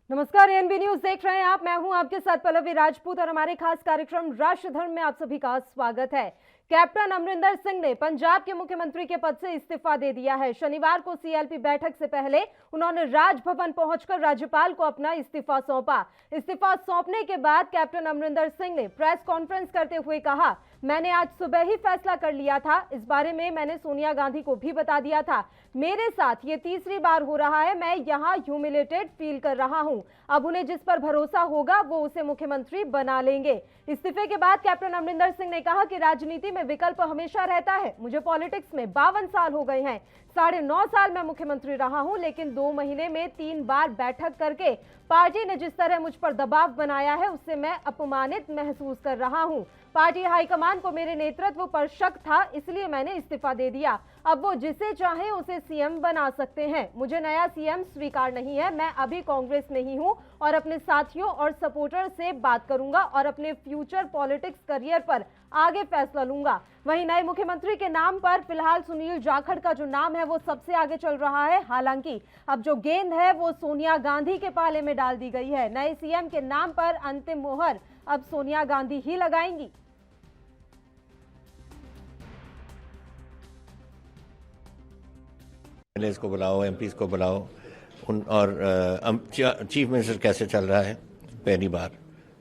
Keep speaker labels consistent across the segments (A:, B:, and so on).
A: नमस्कार, ANB news देख रहे हैं आप। मैं हूं आपके साथ पल्लवी राजपूत और हमारे खास कार्यक्रम राष्ट्रधर्म में आप सभी का स्वागत है। कैप्टन अमरिंदर सिंह ने पंजाब के मुख्यमंत्री के पद से इस्तीफा दे दिया है। शनिवार को सीएलपी बैठक से पहले उन्होंने राजभवन पहुंचकर राज्यपाल को अपना इस्तीफा सौंपा। इस्तीफा सौंपने के बाद कैप्टन अमरिंदर सिंह ने प्रेस कॉन्फ्रेंस करते हुए कहा, मैंने आज सुबह ही फैसला कर लिया था। इस बारे में मैंने सोनिया गांधी को भी बता दिया था। मेरे साथ ये तीसरी बार हो रहा है। मैं यहाँ ह्यूमिलेटेड फील कर रहा हूँ। अब उन्हें जिस पर भरोसा होगा वो उसे मुख्यमंत्री बना लेंगे। इस्तीफे के बाद कैप्टन अमरिंदर सिंह ने कहा कि राजनीति में विकल्प हमेशा रहता है। मुझे पॉलिटिक्स में 52 साल हो गए हैं। 9.5 साल मैं मुख्यमंत्री रहा हूं, लेकिन 2 महीने में 3 बार बैठक करके पार्टी ने जिस तरह मुझ पर दबाव बनाया है उससे मैं अपमानित महसूस कर रहा हूं। पार्टी हाईकमान को मेरे नेतृत्व पर शक था, इसलिए मैंने इस्तीफा दे दिया। अब वो जिसे चाहे उसे सीएम बना सकते हैं। मुझे नया सीएम स्वीकार नहीं है। मैं अभी कांग्रेस में ही हूं और अपने साथियों और सपोर्टर से बात करूंगा और अपने फ्यूचर पॉलिटिक्स करियर पर आगे फैसला लूंगा। वहीं नए मुख्यमंत्री के नाम पर फिलहाल सुनील जाखड़ का जो नाम है वो सबसे आगे चल रहा है। हालांकि अब जो गेंद है वो सोनिया गांधी के पाले में डाल दी गई है। नए सीएम के नाम पर अंतिम मोहर अब सोनिया गांधी ही लगाएंगी।
B: एमएलएस को बुलाओ, एमपीज को बुलाओ और चीफ मिनिस्टर कैसे चल रहा है, पहली बार।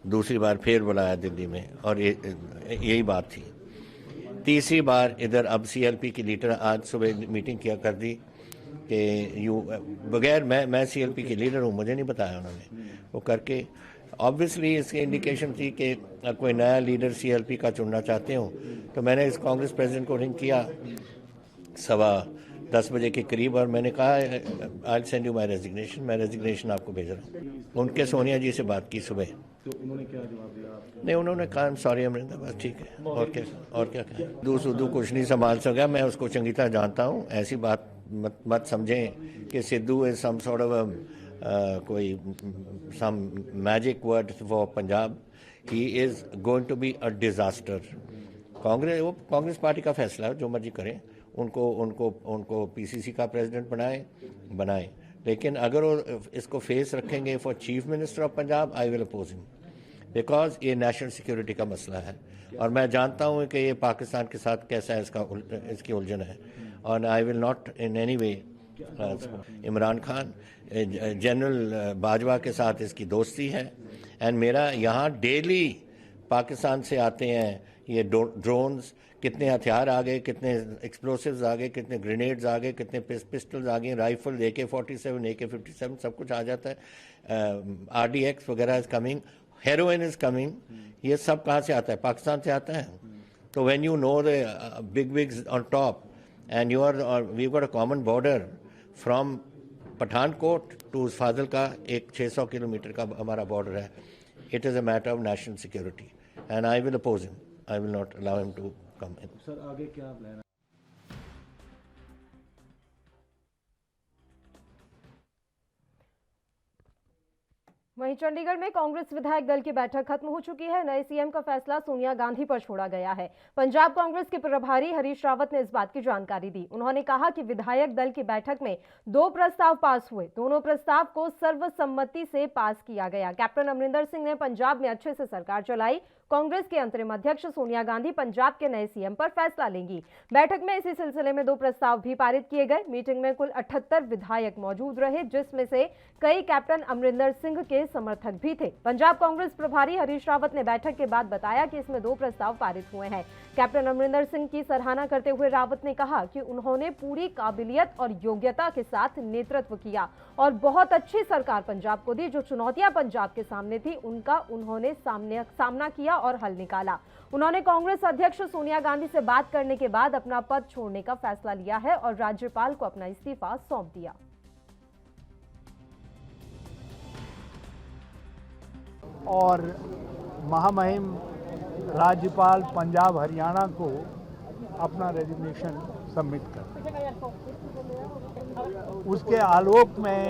B: दूसरी बार फिर बुलाया दिल्ली में और यही बात थी। तीसरी बार इधर अब सीएलपी की लीडर आज सुबह मीटिंग किया कर दी कि बगैर मैं सीएलपी की लीडर हूँ, मुझे नहीं बताया उन्होंने। वो करके ऑब्वियसली इसकी इंडिकेशन थी कि कोई नया लीडर सीएलपी का चुनना चाहते हो। तो मैंने इस कांग्रेस प्रेसिडेंट को रिंग किया 10:15 बजे के करीब और मैंने कहा I send you my resignation. मैं रेजिग्नेशन आपको भेज रहा हूँ। उनके सोनिया जी से बात की सुबह,
C: तो उन्होंने क्या जवाब दिया आपको?
B: नहीं, उन्होंने कहा सॉरी अमरिंदर, बस ठीक है। और क्या कहें। दूसू कुछ नहीं संभाल सका। मैं उसको चंगी तरह जानता हूँ। ऐसी बात मत समझें कि Sidhu is some sort of कोई some magic word for Punjab. He is going to be a disaster. Congress party का फैसला है, जो मर्जी करें। उनको पीसीसी का प्रेसिडेंट बनाए, लेकिन अगर वो इसको फेस रखेंगे for chief minister of Punjab, I will oppose him, because ये नेशनल सिक्योरिटी का मसला है और मैं जानता हूँ कि ये पाकिस्तान के साथ कैसा है, इसकी उलझन है। और आई will not in any way. Imran Khan, general Bajwa के साथ इसकी दोस्ती है एंड मेरा यहाँ डेली पाकिस्तान से आते हैं ये ड्रोन्स, कितने हथियार आ गए, कितने एक्सप्लोसिव्स आ गए, कितने ग्रेनेड्स आ गए, कितने पिस्टल्स आ गए, राइफल, AK-47, AK-57 सब कुछ आ जाता है। RDX वगैरह is coming, heroin is coming. ये सब कहाँ से आता है? पाकिस्तान से आता है। तो when you know the bigwigs on top and we got a common border from Pathankot to Fazilka, एक 600 किलोमीटर का हमारा बॉर्डर है। It is a matter of national security and I will oppose him. I will not allow him to come in.
C: Sir आगे क्या plan है?
A: वहीं चंडीगढ़ में कांग्रेस विधायक दल की बैठक खत्म हो चुकी है। नए सीएम का फैसला सोनिया गांधी पर छोड़ा गया है। पंजाब कांग्रेस के प्रभारी हरीश रावत ने इस बात की जानकारी दी। उन्होंने कहा कि विधायक दल की बैठक में 2 प्रस्ताव पास हुए। दोनों प्रस्ताव को सर्वसम्मति से पास किया गया। कैप्टन अमरिंदर सिंह ने पंजाब में अच्छे से सरकार चलाई। कांग्रेस के अंतरिम अध्यक्ष सोनिया गांधी पंजाब के नए सीएम पर फैसला लेंगी। बैठक में इसी सिलसिले में 2 प्रस्ताव भी पारित किए गए। मीटिंग में कुल 78 विधायक मौजूद रहे, जिसमें से कई कैप्टन अमरिंदर सिंह के समर्थक भी थे। पंजाब कांग्रेस प्रभारी हरीश रावत ने बैठक के बाद बताया कि इसमें 2 प्रस्ताव पारित हुए हैं। कैप्टन अमरिंदर सिंह की सराहना करते हुए रावत ने कहा कि उन्होंने पूरी काबिलियत और योग्यता के साथ नेतृत्व किया और बहुत अच्छी सरकार पंजाब को दी। जो चुनौतियां पंजाब के सामने थी उनका उन्होंने सामना किया और हल निकाला। उन्होंने कांग्रेस अध्यक्ष सोनिया गांधी से बात करने के बाद अपना पद छोड़ने का फैसला लिया है और राज्यपाल को अपना इस्तीफा सौंप दिया।
D: और महामहिम राज्यपाल पंजाब हरियाणा को अपना रेजिग्नेशन सबमिट कर। उसके आलोक में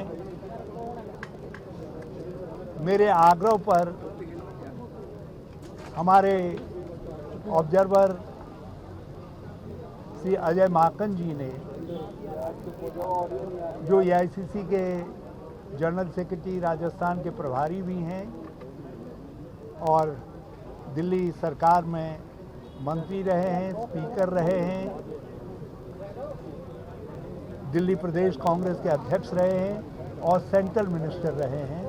D: मेरे आग्रह पर हमारे ऑब्जर्वर श्री अजय माकन जी ने, जो AICC के जनरल सेक्रेटरी राजस्थान के प्रभारी भी हैं और दिल्ली सरकार में मंत्री रहे हैं, स्पीकर रहे हैं, दिल्ली प्रदेश कांग्रेस के अध्यक्ष रहे हैं और सेंट्रल मिनिस्टर रहे हैं।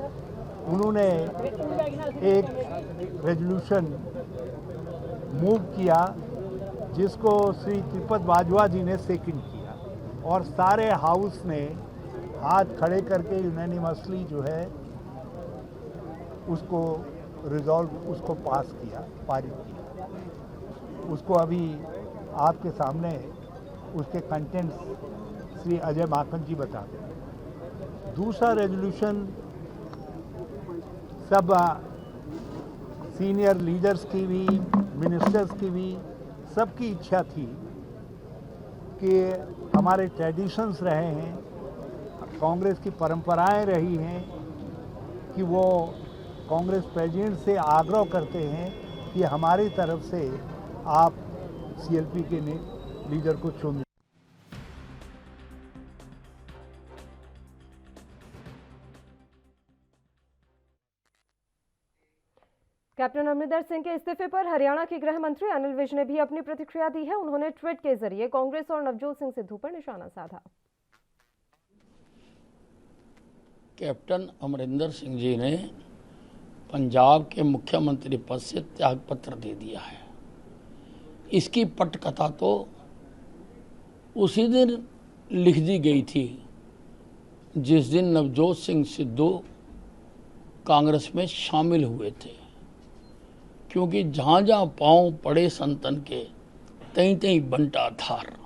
D: उन्होंने एक रेजोल्यूशन मूव किया जिसको श्री त्रिपद बाजवा जी ने सेकंड किया और सारे हाउस ने हाथ खड़े करके यूनानिमसली जो है उसको उसको पास किया, पारित किया। उसको अभी आपके सामने उसके कंटेंट्स श्री अजय माकन जी बता दें। दूसरा रेजोल्यूशन सब सीनियर लीडर्स की भी, मिनिस्टर्स की भी, सबकी इच्छा थी कि हमारे ट्रेडिशंस रहे हैं, कांग्रेस की परंपराएं रही हैं कि वो कांग्रेस प्रेसिडेंट से आग्रह करते हैं कि हमारी तरफ से आप सीएलपी के लीडर को चुन।
A: कैप्टन अमरिंदर सिंह के इस्तीफे पर हरियाणा के गृह मंत्री अनिल विज ने भी अपनी प्रतिक्रिया दी है। उन्होंने ट्वीट के जरिए कांग्रेस और नवजोत सिंह सिद्धू पर निशाना साधा।
E: कैप्टन अमरिंदर सिंह जी ने पंजाब के मुख्यमंत्री पद से त्यागपत्र दे दिया है। इसकी पटकथा तो उसी दिन लिख दी गई थी जिस दिन नवजोत सिंह सिद्धू कांग्रेस में शामिल हुए थे, क्योंकि जहाँ जहाँ पांव पड़े संतन के तहीं तहीं बंटा धार।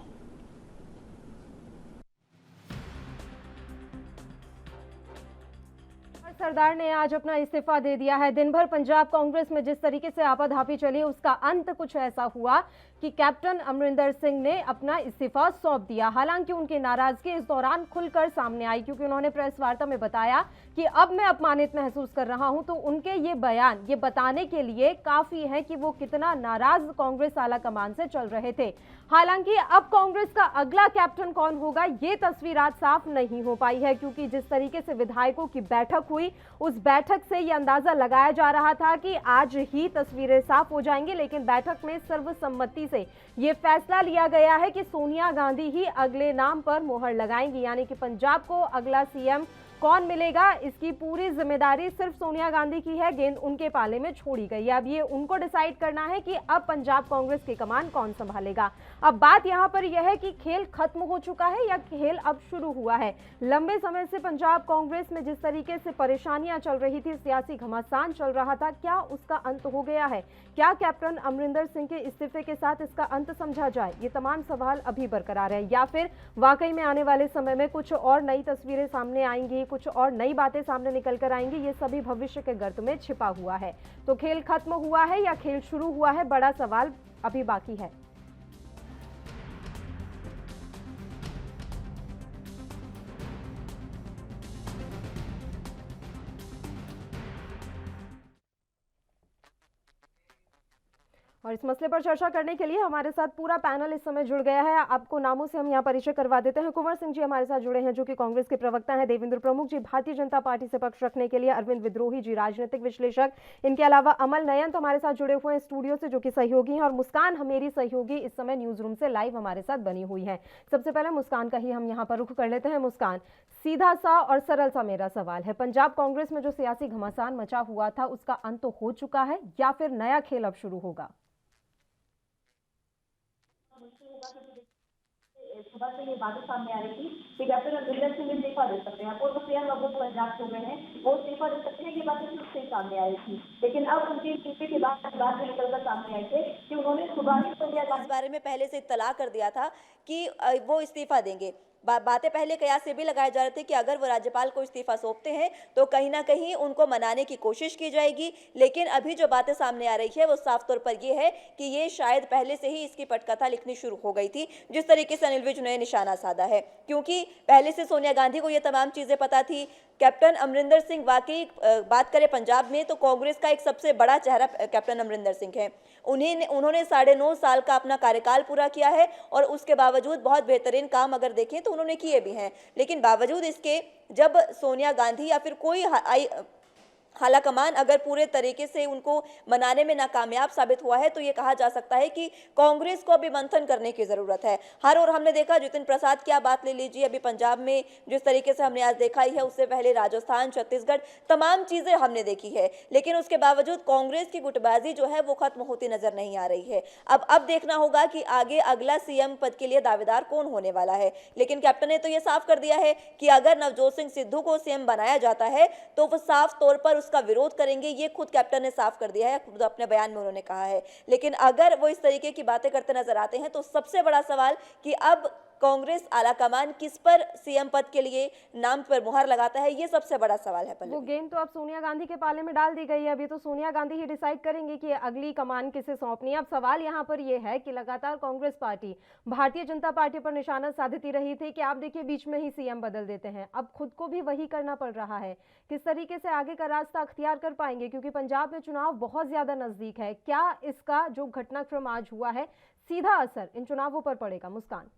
A: सरदार ने आज अपना इस्तीफा दे दिया है। दिन भर पंजाब कांग्रेस में जिस तरीके से आपाधापी चली उसका अंत कुछ ऐसा हुआ कि कैप्टन अमरिंदर सिंह ने अपना इस्तीफा सौंप दिया। हालांकि उनकी नाराजगी इस दौरान खुलकर सामने आई, क्योंकि उन्होंने प्रेस वार्ता में बताया कि अब मैं अपमानित महसूस कर रहा हूं। तो उनके ये बयान ये बताने के लिए काफी है कि वो कितना नाराज कांग्रेस आला कमान से चल रहे थे। हालांकि अब कांग्रेस का अगला कैप्टन कौन होगा ये तस्वीर आज साफ नहीं हो पाई है, क्योंकि जिस तरीके से विधायकों की बैठक हुई उस बैठक से यह अंदाजा लगाया जा रहा था कि आज ही तस्वीरें साफ हो जाएंगी। लेकिन बैठक में सर्वसम्मति से यह फैसला लिया गया है कि सोनिया गांधी ही अगले नाम पर मोहर लगाएंगी, यानी कि पंजाब को अगला सीएम कौन मिलेगा इसकी पूरी जिम्मेदारी सिर्फ सोनिया गांधी की है। गेंद उनके पाले में छोड़ी गई है। अब ये उनको डिसाइड करना है कि अब पंजाब कांग्रेस की कमान कौन संभालेगा। अब बात यहां पर यह है कि खेल खत्म हो चुका है या खेल अब शुरू हुआ है। लंबे समय से पंजाब कांग्रेस में जिस तरीके से परेशानियां चल रही थी, सियासी घमासान चल रहा था, क्या उसका अंत हो गया है? क्या कैप्टन अमरिंदर सिंह के इस्तीफे के साथ इसका अंत समझा जाए? ये तमाम सवाल अभी बरकरार है, या फिर वाकई में आने वाले समय में कुछ और नई तस्वीरें सामने आएंगी, कुछ और नई बातें सामने निकल कर आएंगी? ये सभी भविष्य के गर्त में छिपा हुआ है। तो खेल खत्म हुआ है या खेल शुरू हुआ है, बड़ा सवाल अभी बाकी है। और इस मसले पर चर्चा करने के लिए हमारे साथ पूरा पैनल इस समय जुड़ गया है। आपको नामों से हम यहाँ परिचय करवा देते हैं। कुंवर सिंह जी हमारे साथ जुड़े हैं, जो कि कांग्रेस के प्रवक्ता हैं। देवेंद्र प्रमुख जी भारतीय जनता पार्टी से पक्ष रखने के लिए, अरविंद विद्रोही जी राजनीतिक विश्लेषक, इनके अलावा अमल नयन तो हमारे साथ जुड़े हुए हैं स्टूडियो से, जो कि सहयोगी हैं, और मुस्कान हमेरी सहयोगी इस समय न्यूज रूम से लाइव हमारे साथ बनी हुई है। सबसे पहले मुस्कान का ही हम यहाँ पर रुख कर लेते हैं। मुस्कान, सीधा सा और सरल सा मेरा सवाल है, पंजाब कांग्रेस में जो सियासी घमासान मचा हुआ था उसका अंत हो चुका है या फिर नया खेल अब शुरू होगा?
F: सुबह से ये बातें सामने आ रही थी कि कैप्टन अमरिंदर सिंह इस्तीफा दे सकते हैं, पूर्व सीएम अब पंजाब के हुए हैं, वो इस्तीफा दे सकते हैं, ये बातें शुरू से सामने आई थी। लेकिन अब उनके इस्तीफे के बाद में निकलकर सामने आए थे कि उन्होंने सुबह ही
G: इस बारे में पहले से इत्तला कर दिया था कि वो इस्तीफा देंगे। बातें पहले कयास से भी लगाए जा रहे थे कि अगर वो राज्यपाल को इस्तीफा सौंपते हैं तो कहीं ना कहीं उनको मनाने की कोशिश की जाएगी। लेकिन अभी जो बातें सामने आ रही है वो साफ तौर पर ये है कि ये शायद पहले से ही इसकी पटकथा लिखनी शुरू हो गई थी, जिस तरीके से अनिल विज ने निशाना साधा है, क्योंकि पहले से सोनिया गांधी को ये तमाम चीजें पता थी। कैप्टन अमरिंदर सिंह, वाकई बात करें पंजाब में तो कांग्रेस का एक सबसे बड़ा चेहरा कैप्टन अमरिंदर सिंह है। उन्होंने 9.5 साल का अपना कार्यकाल पूरा किया है और उसके बावजूद बहुत बेहतरीन काम अगर देखें तो उन्होंने किए भी हैं, लेकिन बावजूद इसके जब सोनिया गांधी या फिर कोई हालाकमान अगर पूरे तरीके से उनको मनाने में नाकामयाब साबित हुआ है तो ये कहा जा सकता है कि कांग्रेस को अभी मंथन करने की जरूरत है। हर और हमने देखा जितिन प्रसाद की आप बात ले लीजिए, अभी पंजाब में जिस तरीके से हमने आज देखा ही है, उससे पहले राजस्थान, छत्तीसगढ़, तमाम चीजें हमने देखी है, लेकिन उसके बावजूद कांग्रेस की गुटबाजी जो है वो खत्म होती नजर नहीं आ रही है। अब देखना होगा कि आगे अगला सीएम पद के लिए दावेदार कौन होने वाला है, लेकिन कैप्टन ने तो ये साफ कर दिया है कि अगर नवजोत सिंह सिद्धू को सीएम बनाया जाता है तो वो साफ तौर पर उसका विरोध करेंगे। ये खुद कैप्टन ने साफ कर दिया है, खुद अपने बयान में उन्होंने कहा है। लेकिन अगर वो इस तरीके की बातें करते नजर आते हैं तो सबसे बड़ा सवाल कि अब कांग्रेस आलाकमान किस पर सीएम पद के लिए नाम पर मुहर लगाता है, ये सबसे बड़ा सवाल है।
A: वो गेंद तो अब सोनिया गांधी के पाले में डाल दी गई है, अभी तो सोनिया गांधी ही डिसाइड करेंगे कि अगली कमान किसे सौंपनी है। अब सवाल यहाँ पर यह है कि लगातार कांग्रेस पार्टी भारतीय जनता पार्टी पर निशाना साधती रही थी कि आप देखिए बीच में ही सीएम बदल देते हैं, अब खुद को भी वही करना पड़ रहा है। किस तरीके से आगे का रास्ता अख्तियार कर पाएंगे, क्योंकि पंजाब में चुनाव बहुत ज्यादा नजदीक है। क्या इसका जो घटनाक्रम आज हुआ है सीधा असर इन चुनावों पर पड़ेगा? मुस्कान,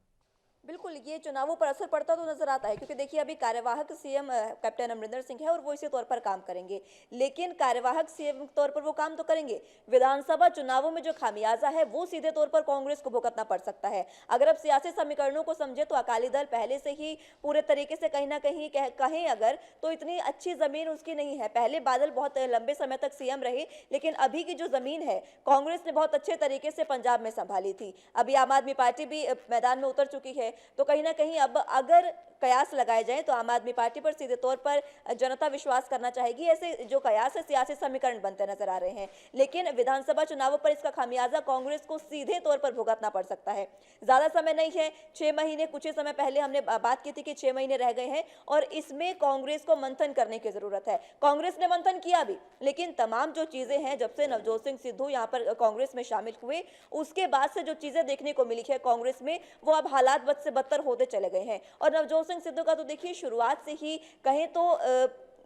G: बिल्कुल, ये चुनावों पर असर पड़ता तो नजर आता है, क्योंकि देखिए अभी कार्यवाहक सीएम कैप्टन अमरिंदर सिंह है और वो इसी तौर पर काम करेंगे, लेकिन कार्यवाहक सीएम के तौर पर वो काम तो करेंगे, विधानसभा चुनावों में जो खामियाजा है वो सीधे तौर पर कांग्रेस को भुगतना पड़ सकता है। अगर अब सियासी समीकरणों को समझे तो अकाली दल पहले से ही पूरे तरीके से कहीं ना कहीं कहें अगर तो इतनी अच्छी जमीन उसकी नहीं है। पहले बादल बहुत लंबे समय तक सीएम रहे, लेकिन अभी की जो जमीन है कांग्रेस ने बहुत अच्छे तरीके से पंजाब में संभाली थी। अभी आम आदमी पार्टी भी मैदान में उतर चुकी है, तो कहीं ना कहीं अब अगर कयास लगाए जाएं तो आम आदमी पार्टी पर सीधे तौर पर जनता विश्वास करना चाहेगी। ऐसे जो कयास है सियासी समीकरण बनते नजर आ रहे हैं, लेकिन विधानसभा चुनावों पर इसका खामियाजा कांग्रेस को सीधे तौर पर भुगतना पड़ सकता है। ज्यादा समय नहीं है, 6 महीने, कुछ ही समय पहले हमने बात की थी कि 6 महीने रह गए हैं और इसमें कांग्रेस को मंथन करने की जरूरत है। कांग्रेस ने मंथन किया भी, लेकिन तमाम जो चीजें हैं जब से नवजोत सिंह सिद्धू यहाँ पर कांग्रेस में शामिल हुए उसके बाद से जो चीजें देखने को मिली है कांग्रेस में, वो अब हालात बद से बदतर होते चले गए हैं। और नवजोत सिंह सिद्धू का तो देखिए शुरुआत से ही कहें तो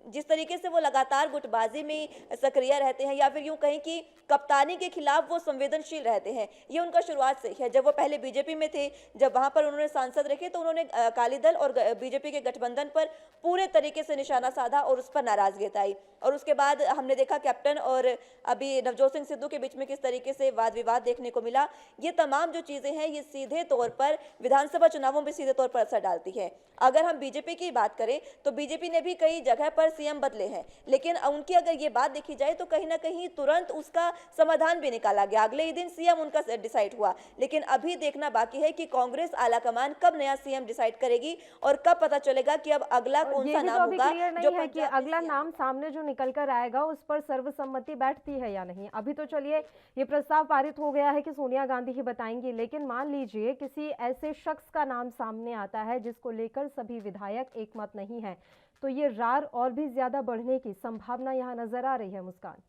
G: जिस तरीके से वो लगातार गुटबाजी में सक्रिय रहते हैं या फिर यूं कहें कि कप्तानी के खिलाफ वो संवेदनशील रहते हैं, ये उनका शुरुआत से है। जब वो पहले बीजेपी में थे, जब वहां पर उन्होंने सांसद रखे तो उन्होंने अकाली दल और बीजेपी के गठबंधन पर पूरे तरीके से निशाना साधा और उस पर नाराजगी जताई। और उसके बाद हमने देखा कैप्टन और अभी नवजोत सिंह सिद्धू के बीच में किस तरीके से वाद विवाद देखने को मिला। ये तमाम जो चीजें हैं ये सीधे तौर पर विधानसभा चुनावों में सीधे तौर पर असर डालती है। अगर हम बीजेपी की बात करें तो बीजेपी ने भी कई जगह पर सीएम बदले हैं, लेकिन उनकी अगर ये बात देखी जाए तो कहीं ना कहीं तुरंत उसका समाधान भी निकाला गया, अगले ही दिन सीएम उनका डिसाइड हुआ। लेकिन अभी देखना बाकी है कि कांग्रेस आलाकमान कब नया सीएम डिसाइड करेगी और कब पता चलेगा कि अब अगला कौन सा नाम होगा।
A: जो है कि अगला नाम सामने जो निकल कर आएगा उस पर सर्वसम्मति बैठती है या नहीं। अभी तो चलिए ये प्रस्ताव पारित हो गया है कि सोनिया गांधी ही बताएंगी, लेकिन मान लीजिए किसी ऐसे शख्स का नाम सामने आता है जिसको लेकर सभी विधायक एकमत नहीं है, तो ये रार और भी ज्यादा बढ़ने की संभावना यहाँ नजर आ रही है। मुस्कान,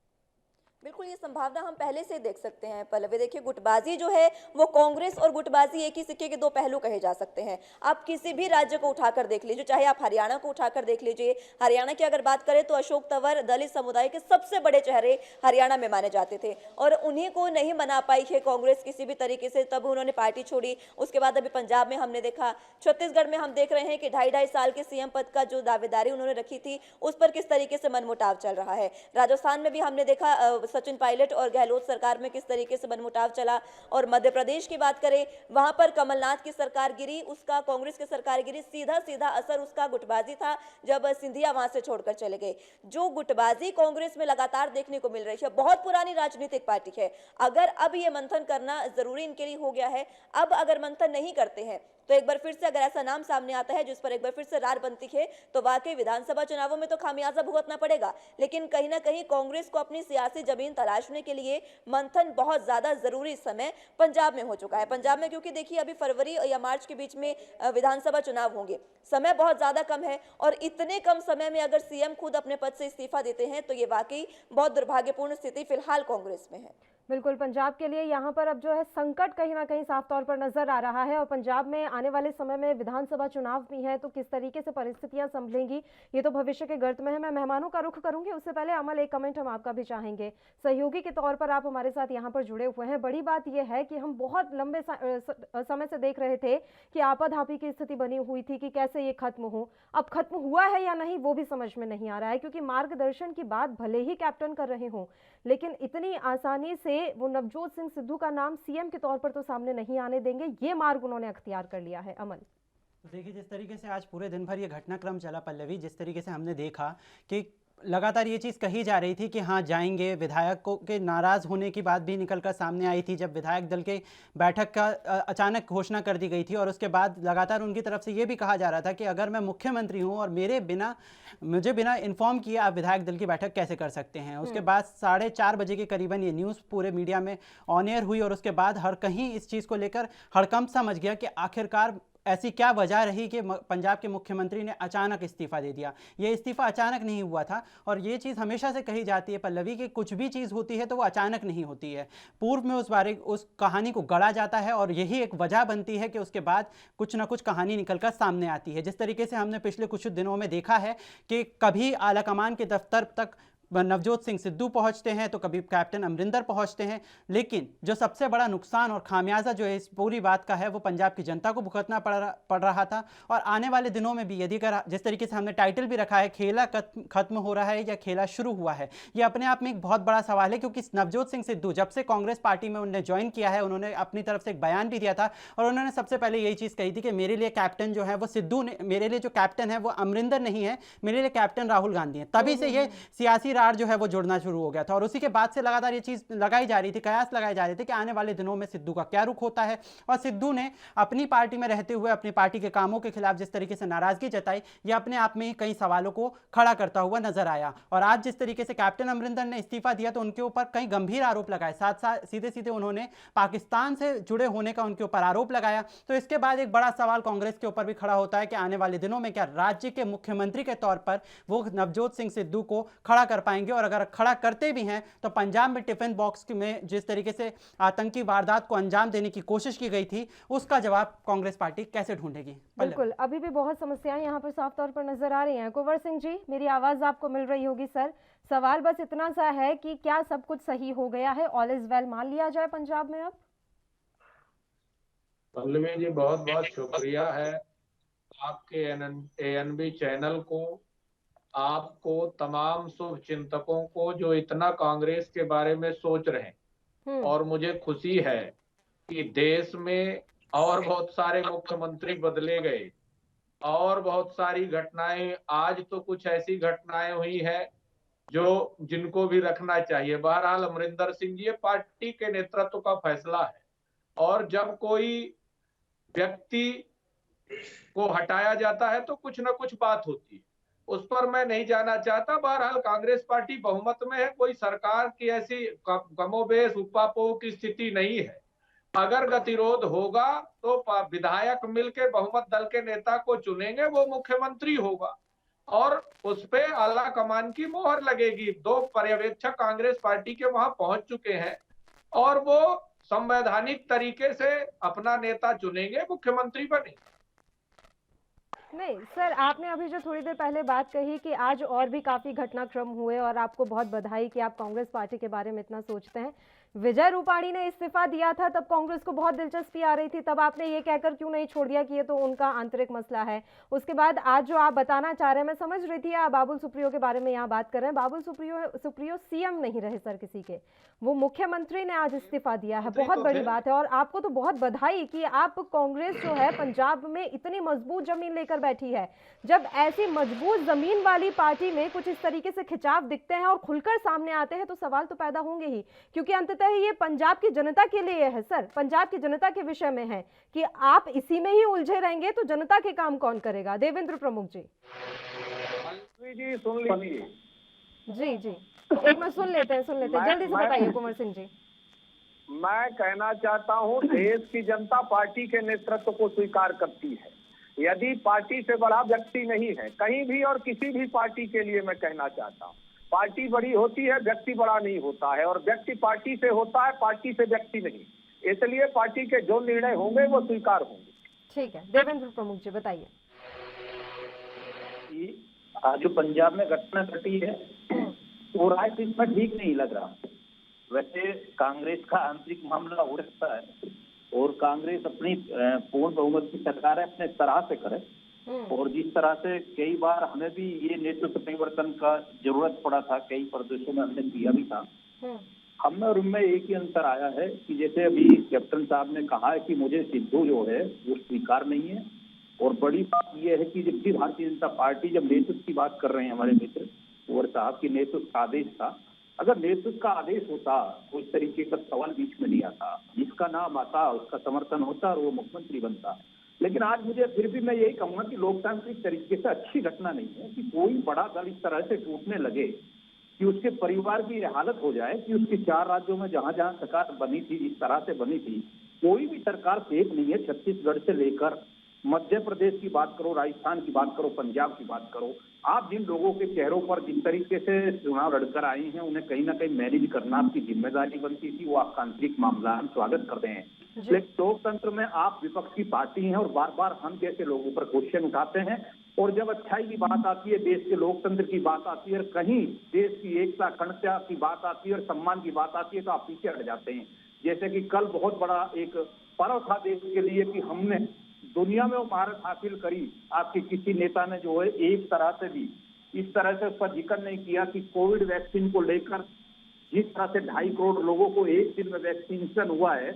G: बिल्कुल, ये संभावना हम पहले से देख सकते हैं। पल्लवी देखिए, गुटबाजी जो है वो कांग्रेस और गुटबाजी एक ही सिक्के के दो पहलू कहे जा सकते हैं। आप किसी भी राज्य को उठाकर देख लीजिए, चाहे आप हरियाणा को उठाकर देख लीजिए। हरियाणा की अगर बात करें तो अशोक तंवर दलित समुदाय के सबसे बड़े चेहरे हरियाणा में माने जाते थे और उन्हीं को नहीं मना पाई है कांग्रेस किसी भी तरीके से, तब उन्होंने पार्टी छोड़ी। उसके बाद अभी पंजाब में हमने देखा, छत्तीसगढ़ में हम देख रहे हैं कि 2.5 साल के सीएम पद का जो दावेदारी उन्होंने रखी थी उस पर किस तरीके से मनमुटाव चल रहा है। राजस्थान में भी हमने देखा सचिन पायलट और गहलोत सरकार में किस तरीके से मनमुटाव चला। और मध्य प्रदेश की बात करें, वहां पर कमलनाथ की सरकार गिरी, उसका कांग्रेस की सरकार गिरी, सीधा सीधा असर उसका गुटबाजी था जब सिंधिया वहां से छोड़कर चले गए। जो गुटबाजी कांग्रेस में लगातार देखने को मिल रही है, बहुत पुरानी राजनीतिक पार्टी है। अगर अब ये मंथन करना जरूरी इनके लिए हो गया है, अब अगर मंथन नहीं करते हैं तो एक बार फिर से अगर ऐसा नाम सामने आता है जिस पर एक बार फिर से रार बनती है तो वाकई विधानसभा चुनावों में तो खामियाजा भुगतना पड़ेगा। लेकिन कहीं ना कहीं कांग्रेस को अपनी सियासी जमीन तलाशने के लिए मंथन बहुत ज्यादा जरूरी समय पंजाब में हो चुका है। पंजाब में क्योंकि देखिए अभी फरवरी या मार्च के बीच में विधानसभा चुनाव होंगे, समय बहुत ज्यादा कम है और इतने कम समय में अगर सीएम खुद अपने पद से इस्तीफा देते हैं तो ये वाकई बहुत दुर्भाग्यपूर्ण स्थिति फिलहाल कांग्रेस में है।
A: बिल्कुल, पंजाब के लिए यहाँ पर अब जो है संकट कहीं ना कहीं साफ तौर पर नजर आ रहा है और पंजाब में आने वाले समय में विधानसभा चुनाव भी है, तो किस तरीके से परिस्थितियां संभलेंगी ये तो भविष्य के गर्त में है। मैं मेहमानों का रुख करूंगी, उससे पहले अमल एक कमेंट हम आपका भी चाहेंगे। सहयोगी के तौर पर आप हमारे साथ यहाँ पर जुड़े हुए हैं। बड़ी बात यह है कि हम बहुत लंबे समय से देख रहे थे कि आपाधापी की स्थिति बनी हुई थी कि कैसे ये खत्म हो। अब खत्म हुआ है या नहीं वो भी समझ में नहीं आ रहा है, क्योंकि मार्गदर्शन की बात भले ही कैप्टन कर रहे हों, लेकिन इतनी आसानी से वो नवजोत सिंह सिद्धू का नाम सीएम के तौर पर तो सामने नहीं आने देंगे। ये मार्ग उन्होंने अख्तियार कर लिया है। अमल,
H: तो देखिए, जिस तरीके से आज पूरे दिन भर ये घटनाक्रम चला पल्लवी, जिस तरीके से हमने देखा कि लगातार ये चीज़ कही जा रही थी कि हाँ जाएंगे, विधायकों के नाराज़ होने की बात भी निकलकर सामने आई थी जब विधायक दल के बैठक का अचानक घोषणा कर दी गई थी। और उसके बाद लगातार उनकी तरफ से ये भी कहा जा रहा था कि अगर मैं मुख्यमंत्री हूँ और मुझे बिना इन्फॉर्म किए आप विधायक दल की बैठक कैसे कर सकते हैं। उसके बाद 4:30 बजे के करीबन ये न्यूज़ पूरे मीडिया में ऑन एयर हुई और उसके बाद हर कहीं इस चीज़ को लेकर हड़कंप सा मच गया कि आखिरकार ऐसी क्या वजह रही कि पंजाब के मुख्यमंत्री ने अचानक इस्तीफा दे दिया। ये इस्तीफा अचानक नहीं हुआ था और ये चीज़ हमेशा से कही जाती है पल्लवी कि कुछ भी चीज़ होती है तो वो अचानक नहीं होती है, पूर्व में उस कहानी को गढ़ा जाता है और यही एक वजह बनती है कि उसके बाद कुछ ना कुछ कहानी निकलकर सामने आती है। जिस तरीके से हमने पिछले कुछ दिनों में देखा है कि कभी आलाकमान के दफ्तर तक नवजोत सिंह सिद्धू पहुंचते हैं तो कभी कैप्टन अमरिंदर पहुंचते हैं, लेकिन जो सबसे बड़ा नुकसान और खामियाजा जो है इस पूरी बात का है वो पंजाब की जनता को भुगतना पड़ रहा था। और आने वाले दिनों में भी यदि जिस तरीके से हमने टाइटल भी रखा है, खेला खत्म हो रहा है या खेला शुरू हुआ है, ये अपने आप में एक बहुत बड़ा सवाल है। क्योंकि नवजोत सिंह सिद्धू जब से कांग्रेस पार्टी में उन्होंने ज्वाइन किया है, उन्होंने अपनी तरफ से एक बयान भी दिया था और उन्होंने सबसे पहले यही चीज़ कही थी कि मेरे लिए कैप्टन जो है वो सिद्धू ने, मेरे लिए जो कैप्टन है वो अमरिंदर नहीं है, मेरे लिए कैप्टन राहुल गांधी है। तभी से ये सियासी रार जो है वो जुड़ना शुरू हो गया था और उसी के बाद से लगातार ये चीज लगाई जा रही थी, कयास लगाए जा रहे थे कि आने वाले दिनों में सिद्धू का क्या रुख होता है। और सिद्धू ने अपनी पार्टी में रहते हुए अपनी पार्टी के कामों के खिलाफ जिस तरीके से नाराजगी जताई, ये अपने आप में ही कई सवालों को खड़ा करता हुआ नजर आया। और आज जिस तरीके से कैप्टन अमरिंदर ने इस्तीफा दिया तो उनके ऊपर कई गंभीर आरोप लगाए, साथ साथ सीधे सीधे उन्होंने पाकिस्तान से जुड़े होने का उनके ऊपर आरोप लगाया। तो इसके बाद एक बड़ा सवाल कांग्रेस के ऊपर भी खड़ा होता है कि आने वाले दिनों में क्या राज्य के मुख्यमंत्री के तौर पर वो नवजोत सिंह सिद्धू को खड़ा कर पाएंगे, और अगर खड़ा करते भी हैं तो पंजाब में टिफिन बॉक्स में जिस तरीके से आतंकी वारदात को अंजाम देने की कोशिश की गई थी उसका जवाब कांग्रेस पार्टी कैसे ढूंढेगी।
A: बिल्कुल, अभी भी बहुत समस्याएं यहाँ पर साफ तौर पर नजर आ रही हैं। कुंवर सिंह जी, मेरी आवाज आपको मिल रही होगी सर। सवाल बस इतना सा है कि क्या सब कुछ सही हो गया है, ऑल इज वेल मान लिया जाए पंजाब में अब?
I: पल्लवी जी, बहुत बहुत शुक्रिया है आपके एएनबी चैनल को, आपको, तमाम शुभ चिंतकों को जो इतना कांग्रेस के बारे में सोच रहे हैं। और मुझे खुशी है कि देश में और बहुत सारे मुख्यमंत्री बदले गए और बहुत सारी घटनाएं, आज तो कुछ ऐसी घटनाएं हुई है जो जिनको भी रखना चाहिए। बहरहाल अमरिंदर सिंह जी, ये पार्टी के नेतृत्व का फैसला है और जब कोई व्यक्ति को हटाया जाता है तो कुछ ना कुछ बात होती है, उस पर मैं नहीं जाना चाहता। बहरहाल कांग्रेस पार्टी बहुमत में है, कोई सरकार की ऐसी कमोबेश उपापोह की स्थिति नहीं है। अगर गतिरोध होगा तो विधायक मिलकर बहुमत दल के नेता को चुनेंगे, वो मुख्यमंत्री होगा और उस पे आला कमान की मोहर लगेगी। 2 पर्यवेक्षक कांग्रेस पार्टी के वहां पहुंच चुके हैं और वो संवैधानिक तरीके से अपना नेता चुनेंगे, मुख्यमंत्री बनेंगे।
A: नहीं सर, आपने अभी जो थोड़ी देर पहले बात कही कि आज और भी काफी घटनाक्रम हुए और आपको बहुत बधाई कि आप कांग्रेस पार्टी के बारे में इतना सोचते हैं। विजय रूपाणी ने इस्तीफा दिया था तब कांग्रेस को बहुत दिलचस्पी आ रही थी, तब आपने ये कहकर क्यों नहीं छोड़ दिया कि ये तो उनका आंतरिक मसला है। उसके बाद आज जो आप बताना चाह रहे हैं, मैं समझ रही थी आप बाबुल सुप्रियो के बारे में यहाँ बात कर रहे हैं। बाबुल सुप्रियो सीएम नहीं रहे सर किसी के, वो मुख्यमंत्री ने आज इस्तीफा दिया है, बहुत बड़ी बात है। और आपको तो बहुत बधाई कि आप कांग्रेस जो है पंजाब में इतनी मजबूत जमीन लेकर बैठी है। जब ऐसी मजबूत जमीन वाली पार्टी में कुछ इस तरीके से खिंचाव दिखते हैं और खुलकर सामने आते हैं तो सवाल तो पैदा होंगे ही, क्योंकि अंततः ये पंजाब की जनता के लिए है सर, पंजाब की जनता के विषय में है कि आप इसी में ही उलझे रहेंगे तो जनता के काम कौन करेगा। देवेंद्र प्रमुख जी।
J: जी सुन लीजिए।
A: जी जी, एक मिनट सुन लेते हैं जल्दी से बताइए कुंवर सिंह जी।
J: मैं कहना चाहता हूं, देश की जनता पार्टी के नेतृत्व को स्वीकार करती है। यदि पार्टी से बड़ा व्यक्ति नहीं है कहीं भी और किसी भी पार्टी के लिए, मैं कहना चाहता हूं पार्टी बड़ी होती है, व्यक्ति बड़ा नहीं होता है, और व्यक्ति पार्टी से होता है, पार्टी से व्यक्ति नहीं। इसलिए पार्टी के जो निर्णय होंगे वो स्वीकार होंगे।
A: ठीक है, देवेंद्र प्रमुख जी बताइए।
K: आज जो पंजाब में घटना घटी है वो राय इसमें ठीक नहीं लग रहा। वैसे कांग्रेस का आंतरिक मामला हो सकता है और कांग्रेस अपनी पूर्ण बहुमत की सरकार है अपने तरह से करे, और जिस तरह से कई बार हमें भी ये नेतृत्व परिवर्तन का जरूरत पड़ा था, कई प्रदेशों में हमने किया भी था। हमें और उनमें एक ही अंतर आया है कि जैसे अभी कैप्टन साहब ने कहा है कि मुझे सिद्धू जो है वो स्वीकार नहीं है, और बड़ी बात यह है कि जबकि भारतीय जनता पार्टी जब नेतृत्व की बात कर रहे हैं हमारे मित्र कुंवर साहब की, नेतृत्व का आदेश था, अगर नेतृत्व का आदेश होता तो इस तरीके का सवाल बीच में नहीं आता, जिसका नाम आता उसका समर्थन होता और वो मुख्यमंत्री बनता। लेकिन आज मुझे फिर भी मैं यही कहूंगा कि लोकतांत्रिक तरीके से अच्छी घटना नहीं है कि कोई बड़ा दल इस तरह से टूटने लगे कि उसके परिवार की हालत हो जाए कि उसके 4 राज्यों में जहां जहां सरकार बनी थी, जिस तरह से बनी थी, कोई भी सरकार सेफ नहीं है। छत्तीसगढ़ से लेकर मध्य प्रदेश की बात करो, राजस्थान की बात करो, पंजाब की बात करो, आप जिन लोगों के चेहरों पर जिस तरीके से चुनाव लड़कर आए हैं उन्हें कहीं ना कहीं मैनेज करना आपकी जिम्मेदारी बनती थी, वो आपका आंतरिक मामला, हम स्वागत करते हैं। लेकिन लोकतंत्र में आप विपक्ष की पार्टी हैं और बार बार हम जैसे लोगों पर क्वेश्चन उठाते हैं, और जब अच्छाई की बात आती है, देश के लोकतंत्र की बात आती है, और कहीं देश की एकता अखंडता की बात आती है और सम्मान की बात आती है तो आप पीछे हट जाते हैं। जैसे कि कल बहुत बड़ा एक पर्व था देश के लिए कि हमने दुनिया में वो महारत हासिल करी। आपके किसी नेता ने जो है एक तरह से भी इस तरह से उस पर जिक्र नहीं किया कि कोविड वैक्सीन को लेकर जिस तरह से 2.5 करोड़ लोगों को एक दिन में वैक्सीनेशन हुआ है,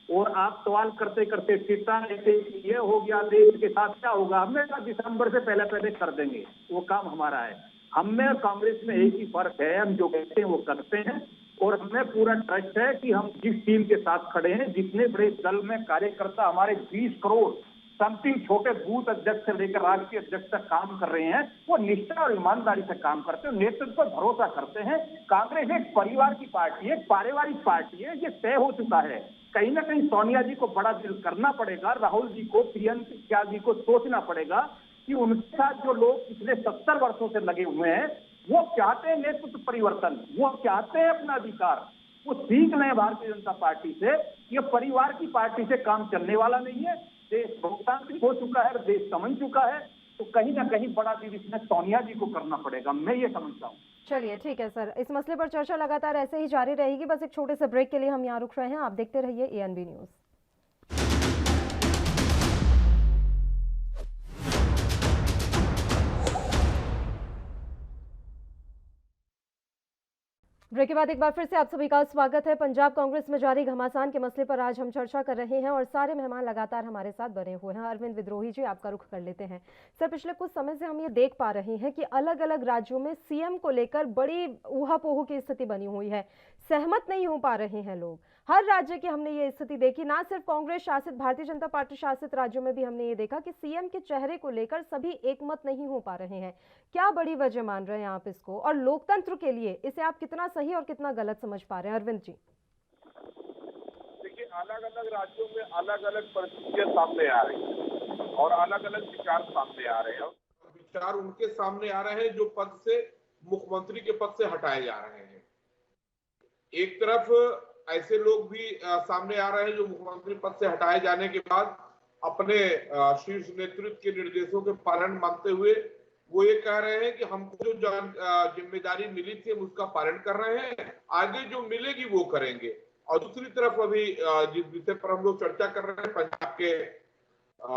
K: और आप सवाल करते करते चिंता लेते ये हो गया देश के साथ क्या होगा, हमने कहा दिसंबर से पहले कर देंगे, वो काम हमारा है। हमें और कांग्रेस में एक ही फर्क है, हम जो कहते हैं वो करते हैं, और हमें पूरा ट्रस्ट है कि हम जिस टीम के साथ खड़े हैं, जितने बड़े दल में कार्यकर्ता हमारे 20 करोड़ समथिंग छोटे बूथ अध्यक्ष से लेकर राष्ट्रीय अध्यक्ष तक काम कर रहे हैं, वो निष्ठा और ईमानदारी से काम करते हैं, नेतृत्व पर भरोसा करते हैं। कांग्रेस एक परिवार की पार्टी है, पारिवारिक पार्टी है, ये तय हो चुका है। कहीं ना कहीं सोनिया जी को बड़ा दिल करना पड़ेगा, राहुल जी को, प्रियंका जी को सोचना पड़ेगा कि उनके साथ जो लोग पिछले 70 वर्षों से लगे हुए हैं वो चाहते हैं नेतृत्व परिवर्तन, वो चाहते हैं अपना अधिकार, वो सीख लें भारतीय जनता पार्टी से। ये परिवार की पार्टी से काम चलने वाला नहीं है। देश लोकतांत्रिक हो चुका है, देश समझ चुका है, तो कहीं ना कहीं बड़ा दिल इसमें सोनिया जी को करना पड़ेगा, मैं ये समझता हूँ।
A: चलिए ठीक है सर, इस मसले पर चर्चा लगातार ऐसे ही जारी रहेगी। बस एक छोटे से ब्रेक के लिए हम यहाँ रुक रहे हैं, आप देखते रहिए ANB न्यूज। ब्रेक के बाद एक बार फिर से आप सभी का स्वागत है। पंजाब कांग्रेस में जारी घमासान के मसले पर आज हम चर्चा कर रहे हैं और सारे मेहमान लगातार हमारे साथ बने हुए हैं। अरविंद विद्रोही जी, आपका रुख कर लेते हैं। सर, पिछले कुछ समय से हम ये देख पा रहे हैं कि अलग अलग राज्यों में सीएम को लेकर बड़ी ऊहापोह की स्थिति बनी हुई है, सहमत नहीं हो पा रहे हैं लोग। हर राज्य की हमने ये स्थिति देखी, ना सिर्फ कांग्रेस शासित, भारतीय जनता पार्टी शासित राज्यों में भी हमने ये देखा कि सीएम के चेहरे को लेकर सभी एकमत नहीं हो पा रहे हैं। क्या बड़ी वजह मान रहे हैं आप इसको, और लोकतंत्र के लिए इसे आप कितना सही और कितना गलत समझ पा रहे हैं? अरविंद जी,
J: देखिए, अलग अलग राज्यों में अलग अलग परिस्थितियां सामने आ रही हैं और अलग अलग विचार सामने आ रहे हैं। विचार उनके सामने आ रहे हैं जो पद से, मुख्यमंत्री के पद से हटाए जा रहे हैं। एक तरफ ऐसे लोग भी सामने आ रहे हैं जो मुख्यमंत्री पद से हटाए जाने के बाद अपने शीर्ष नेतृत्व के निर्देशों के पालन मानते हुए वो ये कह रहे हैं कि हमको जो जिम्मेदारी मिली थी हम उसका पालन कर रहे हैं, आगे जो मिलेगी वो करेंगे। और दूसरी तरफ अभी जिस विषय पर हम लोग चर्चा कर रहे हैं, पंजाब के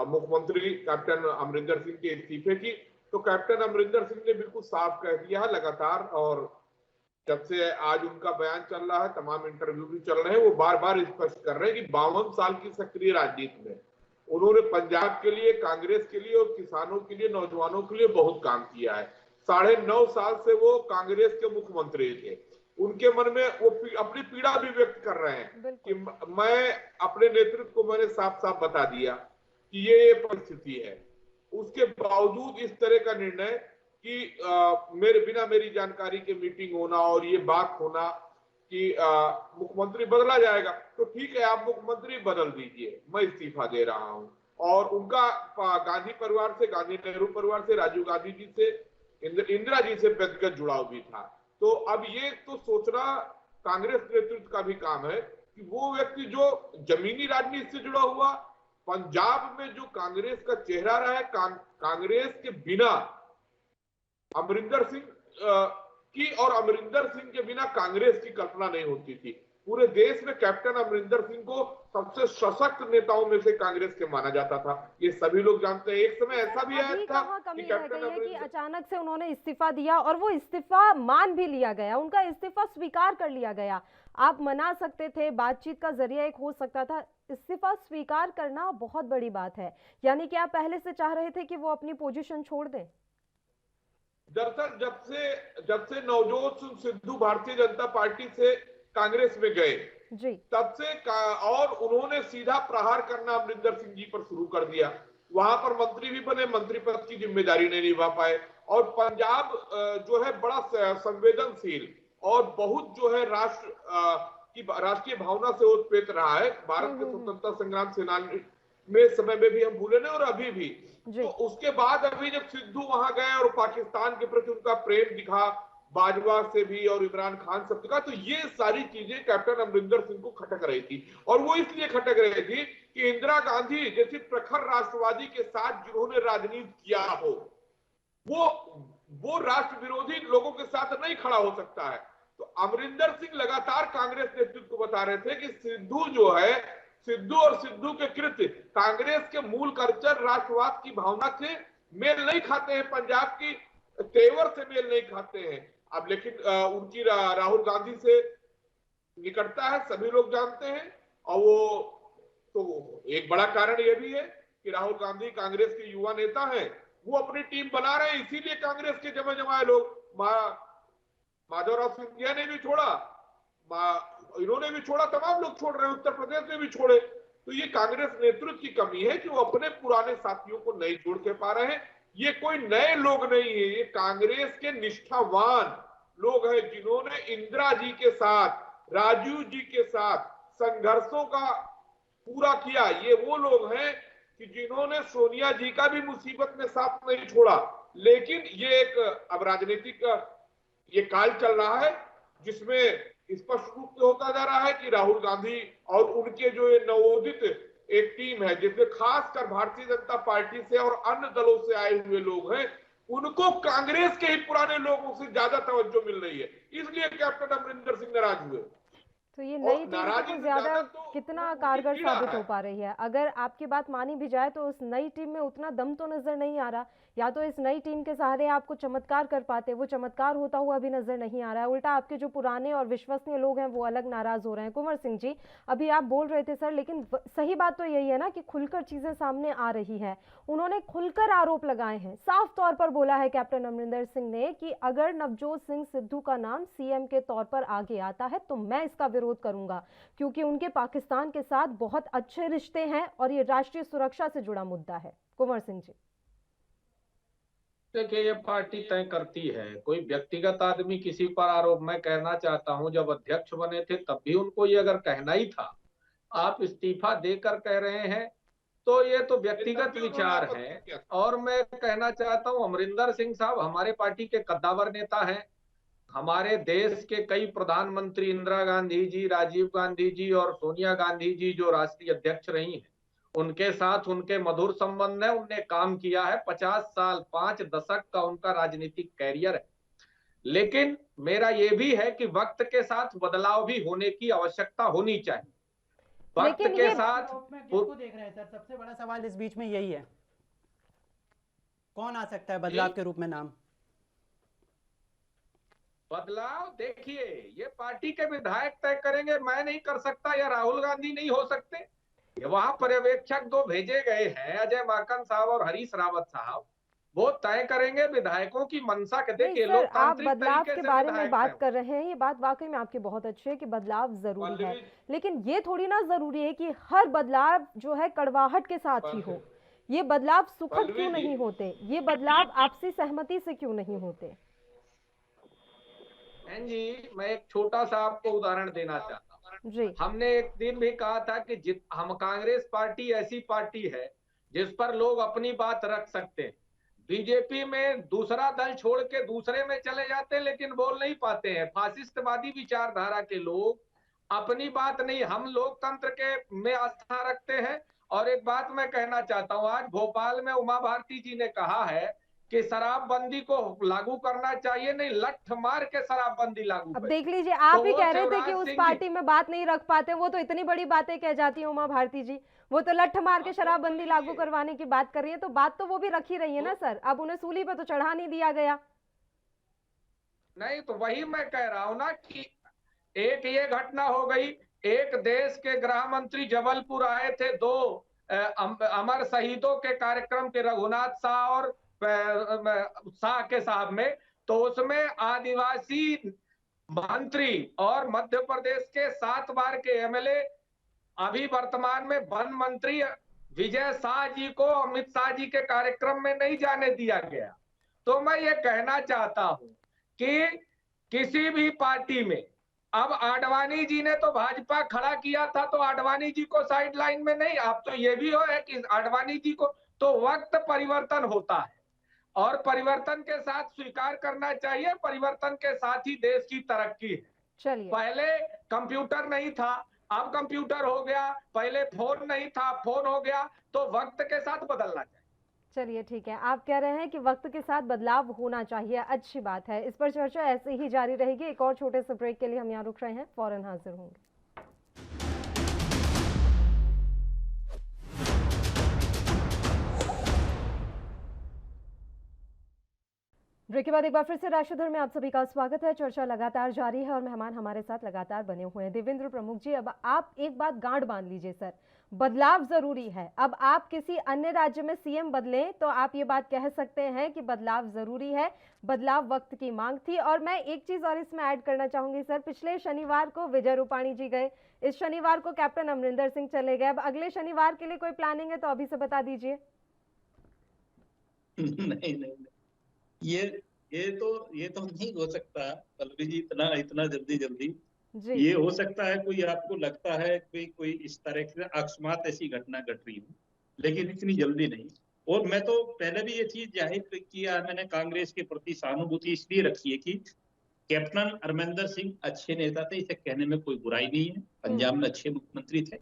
J: मुख्यमंत्री कैप्टन अमरिंदर सिंह के इस्तीफे की, तो कैप्टन अमरिंदर सिंह ने बिल्कुल साफ कह दिया है लगातार, और जब से आज उनका बयान चल रहा है, तमाम इंटरव्यू भी चल रहे हैं, वो बार बार स्पष्ट कर रहे हैं कि 52 साल की सक्रिय राजनीति में उन्होंने पंजाब के लिए, कांग्रेस के लिए और किसानों के लिए, नौजवानों के लिए बहुत काम किया है। 9.5 साल से वो कांग्रेस के मुख्यमंत्री थे। उनके मन में वो अपनी पीड़ा भी व्यक्त कर रहे हैं कि मैं अपने नेतृत्व को मैंने साफ साफ बता दिया कि ये परिस्थिति है। उसके बावजूद इस तरह का निर्णय कि मेरे बिना मेरी जानकारी के मीटिंग होना और ये बात होना कि मुख्यमंत्री बदला जाएगा, तो ठीक है, आप मुख्यमंत्री बदल दीजिए, मैं इस्तीफा दे रहा हूं। और उनका गांधी परिवार से, गांधी नेहरू परिवार से, राजीव गांधी जी से, इंदिरा जी से व्यक्तिगत जुड़ाव भी था। तो अब ये तो सोचना कांग्रेस नेतृत्व का भी काम है कि वो व्यक्ति जो जमीनी राजनीति से जुड़ा हुआ, पंजाब में जो कांग्रेस का चेहरा रहा है, कांग्रेस के बिना अमरिंदर सिंह की और अमरिंदर सिंह के बिना कांग्रेस की कल्पना नहीं होती थी। पूरे देश में कैप्टन अमरिंदर सिंह को सबसे सशक्त नेताओं में से कांग्रेस के माना जाता था, ये सभी लोग जानते हैं। एक समय ऐसा भी आया था कि कैप्टन
A: अमरिंदर अचानक से उन्होंने इस्तीफा दिया और वो इस्तीफा मान भी लिया गया, उनका इस्तीफा स्वीकार कर लिया गया। आप मना सकते थे, बातचीत का जरिया एक हो सकता था, इस्तीफा स्वीकार करना बहुत बड़ी बात है। यानी कि आप पहले से चाह रहे थे कि वो अपनी पोजीशन छोड़ दें?
J: दरअसल जब से नवजोत सिंह सिद्धू भारतीय जनता पार्टी से कांग्रेस में गए
A: जी, तब से
J: और उन्होंने सीधा प्रहार करना अमरिंदर सिंह जी पर शुरू कर दिया। वहां पर मंत्री भी बने, मंत्री पद की जिम्मेदारी नहीं निभा पाए। और पंजाब जो है बड़ा संवेदनशील और बहुत जो है राष्ट्रीय भावना से ओतप्रोत रहा है। भारत के स्वतंत्रता संग्राम सेनानी में समय में भी हम भूले नहीं और अभी भी। तो उसके बाद अभी जब सिद्धू वहां गए और पाकिस्तान के प्रति उनका प्रेम दिखा, बाजवा से भी और इमरान खान से दिखा, तो ये सारी चीजें कैप्टन अमरिंदर सिंह को खटक रही थी। और वो इसलिए खटक रही थी कि इंदिरा गांधी जैसी प्रखर राष्ट्रवादी के साथ जिन्होंने राजनीति किया हो, वो राष्ट्र विरोधी लोगों के साथ नहीं खड़ा हो सकता है। तो अमरिंदर सिंह लगातार कांग्रेस नेतृत्व को बता रहे थे कि सिद्धू और सिद्धू के कृत्य कांग्रेस के मूल कल्चर राष्ट्रवाद की भावना से मेल नहीं खाते हैं, पंजाब की तेवर से मेल नहीं खाते हैं। अब लेकिन उनकी राहुल गांधी से निकटता है, सभी लोग जानते हैं। और वो तो एक बड़ा कारण यह भी है कि राहुल गांधी कांग्रेस के युवा नेता हैं, वो अपनी टीम बना रहे हैं। इसीलिए कांग्रेस के जमे जमाए लोग, माधवराव सिंधिया ने भी छोड़ा, इन्होंने भी छोड़ा, तमाम लोग छोड़ रहे हैं, उत्तर प्रदेश में भी छोड़े। तो ये कांग्रेस नेतृत्व की कमी है कि वो अपने पुराने साथियों को नहीं जोड़ के पा रहे हैं। ये कोई नए लोग नहीं है, ये कांग्रेस के निष्ठावान लोग हैं जिन्होंने इंदिरा जी के साथ, राजीव जी के साथ संघर्षों का पूरा किया। ये वो लोग हैं कि जिन्होंने सोनिया जी का भी मुसीबत में साथ नहीं छोड़ा। लेकिन ये एक अब राजनीतिक ये काल चल रहा है जिसमें स्पष्ट रूप से होता जा रहा है कि राहुल गांधी और उनके जो ये नवोदित एक टीम है, जिसमें खासकर भारतीय जनता पार्टी से और अन्य दलों से आए हुए लोग हैं, उनको कांग्रेस के ही पुराने लोगों से ज्यादा तवज्जो मिल रही है। इसलिए कैप्टन अमरिंदर सिंह नाराज हुए।
A: तो ये नई टीम तो ज्यादा कितना कारगर साबित हो पा रही है? अगर आपकी बात मानी भी जाए तो उस नई टीम में उतना दम तो नजर नहीं आ रहा। या तो इस नई टीम के सहारे आपको चमत्कार कर पाते, वो चमत्कार होता हुआ भी नजर नहीं आ रहा है। उल्टा आपके जो पुराने और विश्वसनीय लोग हैं वो अलग नाराज हो रहे हैं। कुंवर सिंह जी, अभी आप बोल रहे थे सर, लेकिन सही बात तो यही है ना कि खुलकर चीजें सामने आ रही है। उन्होंने खुलकर आरोप लगाए हैं, साफ तौर पर बोला है कैप्टन अमरिंदर सिंह ने कि अगर नवजोत सिंह सिद्धू का नाम सीएम के तौर पर आगे आता है तो मैं इसका विरोध करूंगा, क्योंकि उनके पाकिस्तान के साथ बहुत अच्छे रिश्ते हैं और ये राष्ट्रीय सुरक्षा से जुड़ा मुद्दा है। कुंवर सिंह जी,
I: देखिए ये पार्टी तय करती है, कोई व्यक्तिगत आदमी किसी पर आरोप, मैं कहना चाहता हूं जब अध्यक्ष बने थे तब भी उनको ये अगर कहना ही था, आप इस्तीफा देकर कह रहे हैं, तो ये तो व्यक्तिगत विचार है। और मैं कहना चाहता हूं अमरिंदर सिंह साहब हमारे पार्टी के कद्दावर नेता हैं। हमारे देश के कई प्रधानमंत्री, इंदिरा गांधी जी, राजीव गांधी जी और सोनिया गांधी जी जो राष्ट्रीय अध्यक्ष रही हैं, उनके साथ उनके मधुर संबंध है। उनने काम किया है, 50 साल 5 दशक का उनका राजनीतिक कैरियर है। लेकिन मेरा ये भी है कि वक्त के साथ बदलाव भी होने की आवश्यकता होनी चाहिए। वक्त के साथ
H: किसको देख रहे हैं सर? सबसे बड़ा सवाल इस बीच में यही है, कौन आ सकता है बदलाव के रूप में नाम?
I: बदलाव देखिए ये पार्टी के विधायक तय करेंगे, मैं नहीं कर सकता या राहुल गांधी नहीं हो सकते। वहां पर्यवेक्षक 2 भेजे गए हैं, अजय माकन साहब और हरीश रावत साहब, वो तय करेंगे विधायकों की मंशा के। देखिए
A: आप बदलाव के बारे में बात कर रहे हैं, ये बात वाकई में आपकी बहुत अच्छी है कि बदलाव जरूरी है, लेकिन ये थोड़ी ना जरूरी है कि हर बदलाव जो है कड़वाहट के साथ ही हो। ये बदलाव सुखद क्यों नहीं होते? ये बदलाव आपसी सहमति से क्यों नहीं होते?
I: जी मैं एक छोटा सा आपको उदाहरण देना चाहता हूँ जी। हमने एक दिन भी कहा था कि हम कांग्रेस पार्टी ऐसी पार्टी है जिस पर लोग अपनी बात रख सकते हैं। बीजेपी में दूसरा दल छोड़ के दूसरे में चले जाते हैं, लेकिन बोल नहीं पाते हैं। फासिस्टवादी विचारधारा के लोग अपनी बात नहीं, हम लोकतंत्र के में आस्था रखते हैं। और एक बात मैं कहना चाहता हूं, आज भोपाल में उमा भारती जी ने कहा है कि शराबबंदी को लागू करना चाहिए, नहीं लठ मार के शराबबंदी लागू
A: अब
I: करें।
A: देख लीजिए, आप
I: तो
A: ही
I: वो
A: कह रहे थे
I: शिवराज
A: कि उस
I: सिंह
A: पार्टी
I: जी-
A: में बात नहीं रख पाते, वो तो इतनी बड़ी बातें कह जाती है उमा भारती जी, वो तो लठ मार के शराबबंदी लागू करवाने की बात कर रही है, तो बात तो वो भी रखी रही है ना सर। अब उन्हें सूली पे तो चढ़ा नहीं दिया गया।
I: नहीं, तो वही मैं कह रहा हूं ना कि एक ये घटना हो गई। एक देश के गृह मंत्री जबलपुर आए थे दो अमर शहीदों के कार्यक्रम के, रघुनाथ शाह और शाह के साहब में, तो उसमें आदिवासी मंत्री और मध्य प्रदेश के 7 बार के एमएलए, अभी वर्तमान में वन मंत्री विजय शाह जी को अमित शाह जी के कार्यक्रम में नहीं जाने दिया गया। तो मैं ये कहना चाहता हूं कि किसी भी पार्टी में, अब आडवाणी जी ने तो भाजपा खड़ा किया था, तो आडवाणी जी को साइड लाइन में नहीं, अब तो ये भी हो है कि आडवाणी जी को, तो वक्त परिवर्तन होता है और परिवर्तन के साथ स्वीकार करना चाहिए, परिवर्तन के साथ ही देश की तरक्की है।
A: चलिए,
I: पहले कंप्यूटर नहीं था, अब कंप्यूटर हो गया, पहले फोन नहीं था, फोन हो गया, तो वक्त के साथ बदलना चाहिए।
A: चलिए ठीक है, आप कह रहे हैं कि वक्त के साथ बदलाव होना चाहिए, अच्छी बात है। इस पर चर्चा ऐसे ही जारी रहेगी। एक और छोटे से ब्रेक के लिए हम यहाँ रुक रहे हैं, फौरन हाजिर होंगे। ब्रेक के बाद एक बार फिर से राष्ट्रधर में आप सभी का स्वागत है। चर्चा लगातार जारी है और मेहमान हमारे साथ लगातार बने हुए हैं। देवेंद्र प्रमुख जी, अब आप एक बात गांठ बांध लीजिए सर, बदलाव जरूरी है। अब आप किसी अन्य राज्य में सीएम बदलें तो आप ये बात कह सकते हैं कि बदलाव जरूरी है, बदलाव वक्त की मांग थी। और मैं एक चीज और इसमें ऐड करना चाहूंगी सर, पिछले शनिवार को विजय रूपाणी जी गए, इस शनिवार को कैप्टन अमरिंदर सिंह चले गए। अब अगले शनिवार के लिए कोई प्लानिंग है तो अभी से बता दीजिए।
L: नहीं, ये तो नहीं हो सकता पल्लवी जी, इतना जल्दी
A: जी
L: ये हो सकता है कोई आपको लगता है कोई इस तरह से अकस्मात ऐसी घटना घट रही हो, लेकिन इतनी जल्दी नहीं। और मैं तो पहले भी ये चीज जाहिर किया, मैंने कांग्रेस के प्रति सहानुभूति इसलिए रखी है कि कैप्टन अमरिंदर सिंह अच्छे नेता थे, इसे कहने में कोई बुराई नहीं है। पंजाब में अच्छे मुख्यमंत्री थे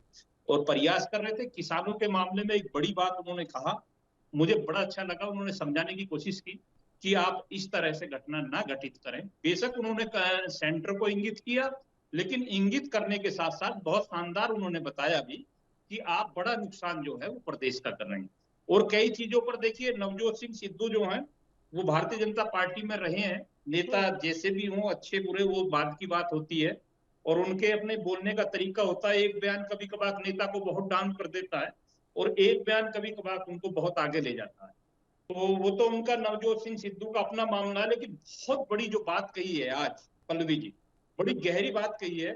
L: और प्रयास कर रहे थे। किसानों के मामले में एक बड़ी बात उन्होंने कहा, मुझे बड़ा अच्छा लगा, उन्होंने समझाने की कोशिश की कि आप इस तरह से घटना ना घटित करें। बेशक उन्होंने सेंटर को इंगित किया, लेकिन इंगित करने के साथ साथ बहुत शानदार उन्होंने बताया भी कि आप बड़ा नुकसान जो है वो प्रदेश का कर रहे हैं। और कई चीजों पर देखिए, नवजोत सिंह सिद्धू जो हैं वो भारतीय जनता पार्टी में रहे हैं, नेता जैसे भी हों, अच्छे बुरे, वो बाद की बात होती है। और उनके अपने बोलने का तरीका होता है, एक बयान कभी कभार नेता को बहुत डाउन कर देता है और एक बयान कभी कभार उनको बहुत आगे ले जाता है। तो वो तो उनका, नवजोत सिंह सिद्धू का अपना मामला है। लेकिन बहुत बड़ी जो बात कही है आज पल्लवी जी, बड़ी गहरी बात कही है।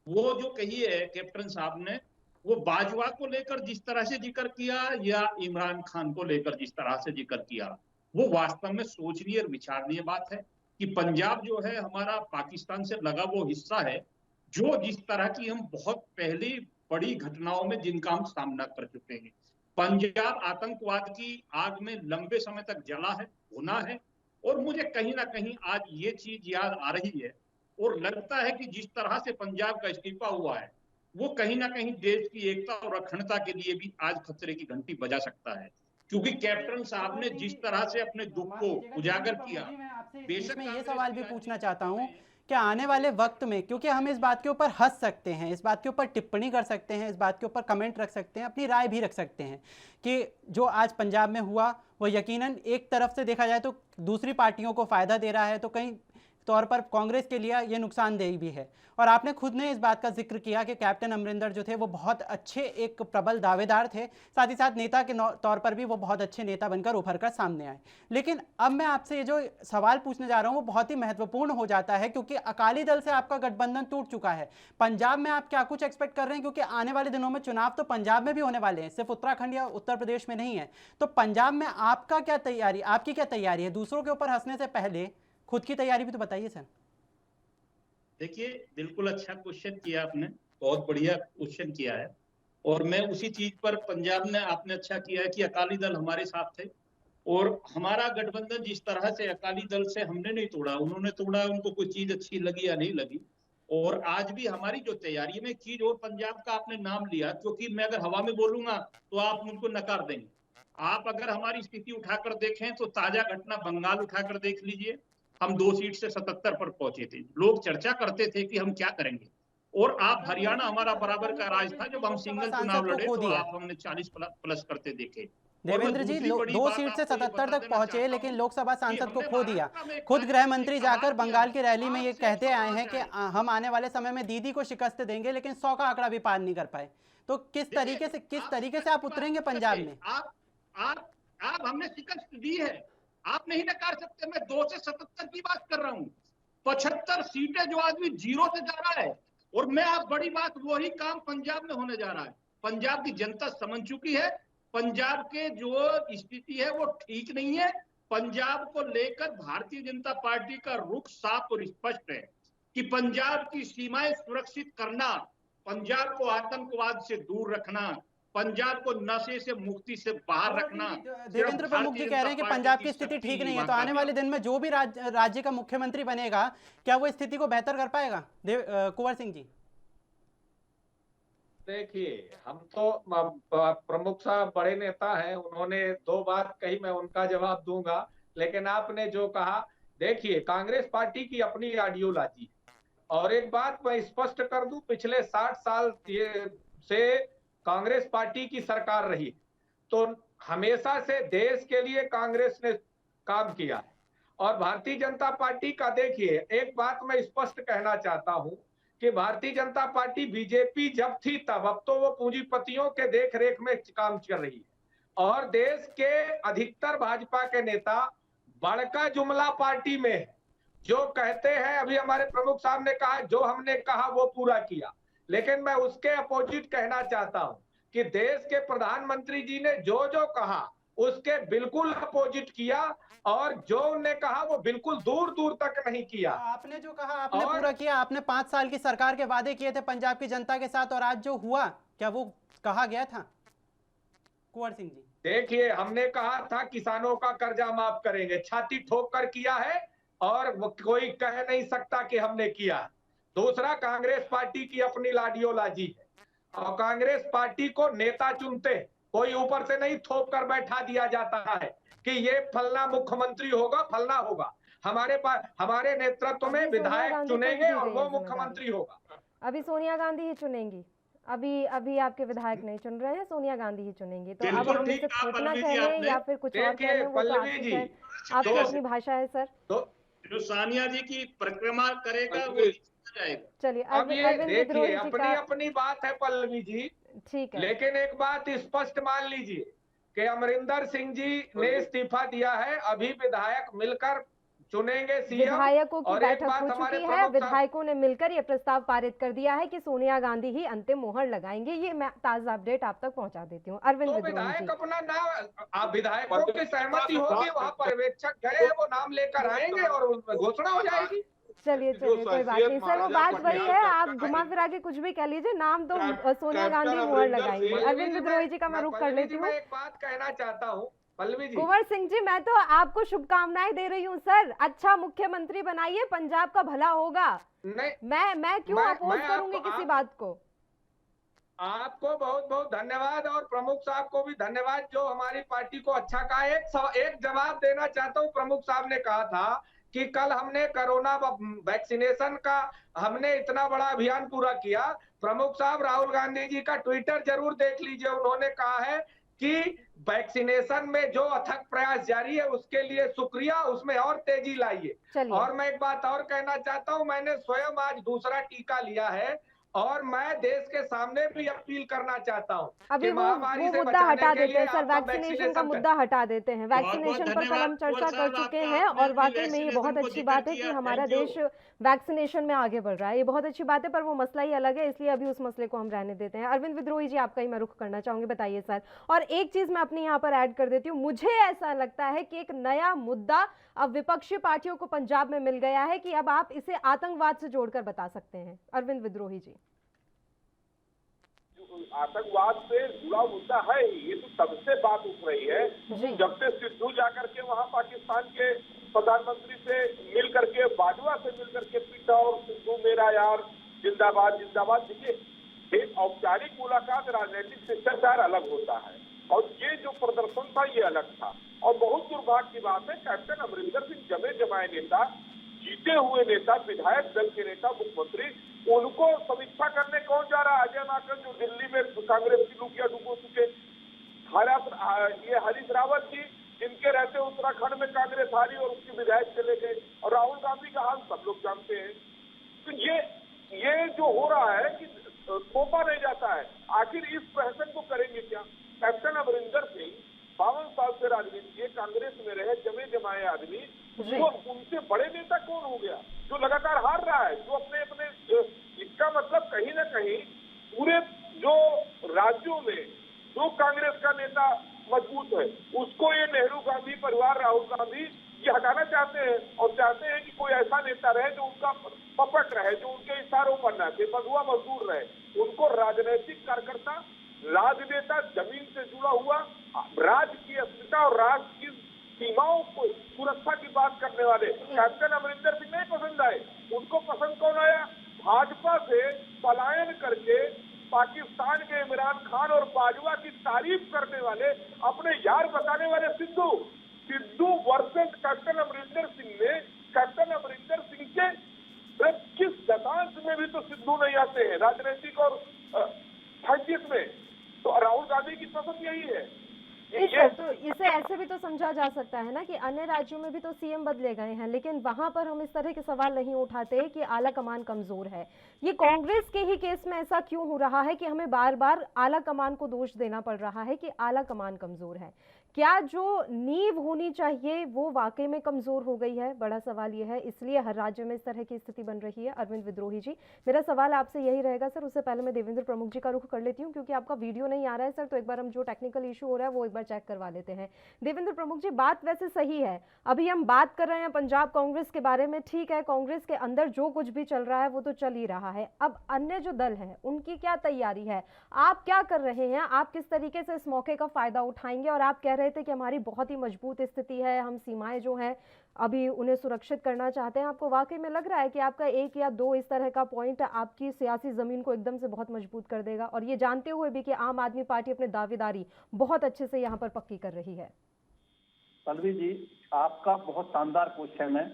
L: वो जो कही है कैप्टन साहब ने, वो बाजवा को लेकर जिस तरह से जिक्र किया या इमरान खान को लेकर जिस तरह से जिक्र किया, वो वास्तव में सोचनीय और विचारणीय बात है कि पंजाब जो है हमारा पाकिस्तान से लगा वो हिस्सा है, जो जिस तरह की हम बहुत पहली बड़ी घटनाओं में जिनका हम सामना कर चुके हैं। पंजाब आतंकवाद की आग में लंबे समय तक जला है, होना है। और मुझे कहीं ना कहीं आज ये चीज याद आ रही है और लगता है कि जिस तरह से पंजाब का इस्तीफा हुआ है, वो कहीं ना कहीं देश की एकता और अखंडता के लिए भी आज खतरे की घंटी बजा सकता है। क्योंकि कैप्टन साहब ने जिस तरह से अपने दुख को उजागर किया,
H: बेशक मैं ये सवाल भी पूछना चाहता हूँ कि आने वाले वक्त में, क्योंकि हम इस बात के ऊपर हंस सकते हैं, इस बात के ऊपर टिप्पणी कर सकते हैं, इस बात के ऊपर कमेंट रख सकते हैं, अपनी राय भी रख सकते हैं कि जो आज पंजाब में हुआ वो यकीनन एक तरफ से देखा जाए तो दूसरी पार्टियों को फायदा दे रहा है, तो कहीं तौर पर कांग्रेस के लिए ये नुकसानदेही भी है। और आपने खुद ने इस बात का जिक्र किया कि कैप्टन अमरिंदर जो थे वो बहुत अच्छे एक प्रबल दावेदार थे, साथ ही साथ नेता के तौर पर भी वो बहुत अच्छे नेता बनकर उभर कर सामने आए। लेकिन अब मैं आपसे ये जो सवाल पूछने जा रहा हूँ वो बहुत ही महत्वपूर्ण हो जाता है, क्योंकि अकाली दल से आपका गठबंधन टूट चुका है। पंजाब में आप क्या कुछ एक्सपेक्ट कर रहे हैं, क्योंकि आने वाले दिनों में चुनाव तो पंजाब में भी होने वाले हैं, सिर्फ उत्तराखंड या उत्तर प्रदेश में नहीं है। तो पंजाब में आपका क्या तैयारी, आपकी क्या तैयारी है? दूसरों के ऊपर हंसने से पहले खुद की तैयारी भी तो बताइए सर।
L: देखिए, बिल्कुल अच्छा क्वेश्चन किया आपने, बहुत बढ़िया क्वेश्चन किया है। और मैं उसी चीज पर, पंजाब ने आपने अच्छा किया है कि अकाली दल हमारे साथ थे, और हमारा गठबंधन जिस तरह से अकाली दल से हमने नहीं तोड़ा, उन्होंने तोड़ा, उनको कोई चीज अच्छी लगी या नहीं लगी। और आज भी हमारी जो तैयारी में चीज, और पंजाब का आपने नाम लिया, क्योंकि मैं अगर हवा में बोलूंगा तो आप मुझको नकार देंगे। आप अगर हमारी स्थिति उठाकर देखें तो ताजा घटना बंगाल उठाकर देख लीजिए, हम 2 सीट से 77 पर पहुंचे थे, लोग चर्चा करते थे कि हम क्या करेंगे। और आप हरियाणा हमारा बराबर का राज था, जब हम सिंगल चुनाव लड़े तो आप हमने 40 प्लस करते देखे।
H: देवेंद्र जी 2 सीट से 77 तक पहुंचे, लेकिन लोकसभा सांसद को खो दिया। खुद गृह मंत्री जाकर बंगाल की रैली में ये कहते आए हैं कि हम आने वाले समय में दीदी को शिकस्त देंगे, लेकिन 100 का आंकड़ा भी पार नहीं कर पाए। तो किस तरीके से आप उतरेंगे पंजाब में?
L: आप हमने शिकस्त दी है, आप नहीं नकार सकते। मैं 2 से 77 की बात कर रहा हूँ, 75 सीटें जो आदमी 0 से जा रहा है। और मैं आप बड़ी बात, वही काम पंजाब में होने जा रहा है। पंजाब की जनता समझ चुकी है, पंजाब के जो स्थिति है वो ठीक नहीं है। पंजाब को लेकर भारतीय जनता पार्टी का रुख साफ और स्पष्ट है कि पंजाब की सीमाएं सुरक्षित करना, पंजाब को आतंकवाद से दूर रखना, पंजाब को नशे से मुक्ति से बाहर रखना।
H: देवेंद्र प्रमुख जी कह रहे हैं कि पंजाब की स्थिति ठीक नहीं है, तो आने वाले दिन में जो भी राज्य का मुख्यमंत्री बनेगा, क्या वो स्थिति को बेहतर कर पाएगा? कुंवर सिंह जी
I: देखिए, हम तो प्रमुख साहब बड़े नेता हैं, उन्होंने 2 बात कही, मैं उनका जवाब दूंगा। लेकिन आपने जो कहा, देखिए कांग्रेस पार्टी की अपनी आइडियोलॉजी है। और एक बात मैं स्पष्ट कर दूं, पिछले 60 साल से कांग्रेस पार्टी की सरकार रही, तो हमेशा से देश के लिए कांग्रेस ने काम किया है। और भारतीय जनता पार्टी का देखिए, एक बात मैं स्पष्ट कहना चाहता हूं कि भारतीय जनता पार्टी बीजेपी जब थी तब, अब तो वो पूंजीपतियों के देख रेख में काम कर रही है। और देश के अधिकतर भाजपा के नेता बड़का जुमला पार्टी में है, जो कहते हैं, अभी हमारे प्रमुख साहब ने कहा जो हमने कहा वो पूरा किया। लेकिन मैं उसके अपोजिट कहना चाहता हूं कि देश के प्रधानमंत्री जी ने जो जो कहा उसके बिल्कुल अपोजिट किया, और जो उन्होंने कहा वो बिल्कुल दूर दूर तक नहीं किया।
H: आपने जो कहा आपने पूरा किया। आपने 5 साल की सरकार के वादे किए थे पंजाब की जनता के साथ, और आज जो हुआ, क्या वो कहा गया था? कुंवर सिंह जी
I: देखिए, हमने कहा था किसानों का कर्जा माफ करेंगे, छाती ठोक कर किया है, और कोई कह नहीं सकता कि हमने किया। दूसरा, कांग्रेस पार्टी की अपनी आइडियोलॉजी है, और कांग्रेस पार्टी को नेता चुनते, कोई ऊपर से नहीं थोप कर बैठा दिया जाता है कि ये फलना मुख्यमंत्री होगा, फलना होगा। हमारे नेतृत्व में विधायक चुनेंगे और वो मुख्यमंत्री होगा।
A: अभी सोनिया गांधी ही चुनेंगी, अभी आपके विधायक नहीं चुन रहे हैं, सोनिया गांधी ही चुनेंगी। तो अब हम इसे थोपना कह रहे हैं या फिर कुछ और कह रहे हैं, वो तो आपकी अपनी भाषा है सर।
L: तो जो सानिया जी की परिक्रमा करेगा वो जाएगा।
A: चलिए,
I: अब ये देखिए, अपनी बात है पल्लवी जी,
A: ठीक है।
I: लेकिन एक बात स्पष्ट मान लीजिए कि अमरिंदर सिंह जी ने इस्तीफा दिया है, अभी विधायक मिलकर चुनेंगे सीएम।
A: विधायकों की बैठक हो चुकी है, विधायकों ने मिलकर ये प्रस्ताव पारित कर दिया है कि सोनिया गांधी ही अंतिम मोहर लगाएंगे। ये मैं ताजा अपडेट आप तक पहुंचा देती हूँ। अरविंद
I: विधायक अपना नाम, विधायकों की सहमति होगी, वहाँ पर्यवेक्षक गए, वो नाम लेकर आएंगे और घोषणा हो जाएगी।
A: चलिए कोई बात नहीं सर, वो बात वही है, आप घुमा फिरा के कुछ भी कह लीजिए, नाम तो सोनिया गांधी मोहर लगाएंगे। अरविंद विद्रोही जी का मैं रुख कर लेती हूँ।
I: एक बात कहना चाहता हूँ पल्लवी जी।
A: कुंवर सिंह जी, मैं तो आपको शुभकामनाएं दे रही हूँ सर, अच्छा मुख्यमंत्री बनाइए, पंजाब का भला होगा।
I: नहीं,
A: मैं क्यों अपोज करूंगी किसी बात को।
I: आपको बहुत बहुत धन्यवाद, और प्रमुख साहब को भी धन्यवाद जो हमारी पार्टी को अच्छा कहा। एक जवाब देना चाहता हूँ। प्रमुख साहब ने कहा था कि कल हमने कोरोना वैक्सीनेशन का हमने इतना बड़ा अभियान पूरा किया। प्रमुख साहब, राहुल गांधी जी का ट्विटर जरूर देख लीजिए, उन्होंने कहा है कि वैक्सीनेशन में जो अथक प्रयास जारी है उसके लिए शुक्रिया, उसमें और तेजी लाइए। और मैं एक बात और कहना चाहता हूं, मैंने स्वयं आज दूसरा टीका लिया है, और मैं देश के सामने भी अपील करना चाहता हूं।
A: अभी वो मुद्दा हटा देते हैं सर, वैक्सीनेशन का मुद्दा हटा देते हैं। वैक्सीनेशन पर कल हम चर्चा कर चुके हैं, और वाकई में ये बहुत अच्छी बात है कि हमारा देश वैक्सीनेशन में आगे बढ़ रहा है, ये बहुत अच्छी बात है। पर वो मसला ही अलग है, इसलिए अभी उस मसले को हम रहने देते हैं। अरविंद विद्रोही जी, आपका ही मैं रुख करना चाहूंगी, बताइए सर। और एक चीज मैं अपनी यहाँ पर ऐड कर देती हूँ, मुझे ऐसा लगता है कि एक नया मुद्दा अब विपक्षी पार्टियों को पंजाब में मिल गया है कि अब आप इसे आतंकवाद से जोड़कर बता सकते हैं। अरविंद विद्रोही जी,
J: आतंकवाद से जुड़ा मुद्दा है, ये तो सबसे बात उठ रही है। जब से सिद्धू जाकर के वहां पाकिस्तान के प्रधानमंत्री से मिल करके, बाजवा से मिल करके पीटा और सिद्धू मेरा यार जिंदाबाद जिंदाबाद, देखिए एक औपचारिक मुलाकात राजनीतिक शिष्टाचार अलग होता है और ये जो प्रदर्शन था ये अलग था। और बहुत दुर्भाग्य की बात है, कैप्टन अमरिंदर सिंह जमे जमाए नेता, जीते हुए नेता, विधायक दल के नेता, मुख्यमंत्री, उनको समीक्षा करने कौन जा रहा है? अजय माकन जो दिल्ली में कांग्रेस की लुकिया डुबो चुके, ये हरीश रावत जी जिनके रहते उत्तराखंड में कांग्रेस हारी और उसके विधायक चले गए, और राहुल गांधी का हाल सब लोग जानते हैं। तो ये जो हो रहा है कि थोपा नहीं जाता है, आखिर इस प्रहसन को करेंगे क्या? कैप्टन अमरिंदर सिंह 52 साल से राजनीति है, कांग्रेस में रहे, जमे जमाए आदमी, वो उनसे बड़े नेता कौन हो गया जो लगातार हार रहा है, जो अपने इसका मतलब कहीं ना कहीं पूरे जो राज्यों में जो कांग्रेस का नेता मजबूत है उसको ये नेहरू गांधी परिवार, राहुल गांधी ये हटाना चाहते हैं और चाहते हैं कि कोई ऐसा नेता रहे जो उनका पपट रहे, जो उनके इशारों पर न थे, बंधुआ मजदूर रहे। उनको राजनीतिक कार्यकर्ता, राजनेता, जमीन से जुड़ा हुआ, राज्य की अस्मिता और राज्य की सीमाओं को सुरक्षा की बात करने वाले कैप्टन अमरिंदर सिंह नहीं पसंद आए। उनको पसंद कौन आया? भाजपा से पलायन करके पाकिस्तान के इमरान खान और बाजवा की तारीफ करने वाले, अपने यार बताने वाले सिद्धू वर्सेस कैप्टन अमरिंदर सिंह ने कैप्टन अमरिंदर सिंह के किस दशांश में भी तो सिद्धू नहीं आते हैं राजनीतिक और साहित्यिक में। तो राहुल गांधी की पसंद यही है।
A: तो इसे ऐसे भी तो समझा जा सकता है ना कि अन्य राज्यों में भी तो सीएम बदले गए हैं, लेकिन वहां पर हम इस तरह के सवाल नहीं उठाते कि आला कमान कमजोर है। ये कांग्रेस के ही केस में ऐसा क्यों हो रहा है कि हमें बार बार आला कमान को दोष देना पड़ रहा है कि आला कमान कमजोर है? क्या जो नींव होनी चाहिए वो वाकई में कमजोर हो गई है? बड़ा सवाल ये है, इसलिए हर राज्य में इस तरह की स्थिति बन रही है। अरविंद विद्रोही जी, मेरा सवाल आपसे यही रहेगा सर। उससे पहले मैं देवेंद्र प्रमुख जी का रुख कर लेती हूँ क्योंकि आपका वीडियो नहीं आ रहा है सर, तो एक बार हम जो टेक्निकल इशू हो रहा है वो एक बार चेक करवा लेते हैं। देवेंद्र प्रमुख जी, बात वैसे सही है, अभी हम बात कर रहे हैं पंजाब कांग्रेस के बारे में, ठीक है, कांग्रेस के अंदर जो कुछ भी चल रहा है वो तो चल ही रहा है। अब अन्य जो दल है उनकी क्या तैयारी है? आप क्या कर रहे हैं? आप किस तरीके से इस मौके का फायदा उठाएंगे? और आप कह रहे थे कि हमारी बहुत ही मजबूत स्थिति है, हम सीमाएं जो हैं अभी उन्हें सुरक्षित करना चाहते हैं। आपको वाकई में लग रहा है कि आपका एक या दो इस तरह का पॉइंट आपकी सियासी जमीन को एकदम से बहुत मजबूत कर देगा, और ये जानते हुए भी कि आम आदमी पार्टी अपने दावेदारी बहुत अच्छे से यहाँ पर पक्की कर रही है?
K: पल्लवी जी, आपका बहुत शानदार क्वेश्चन है।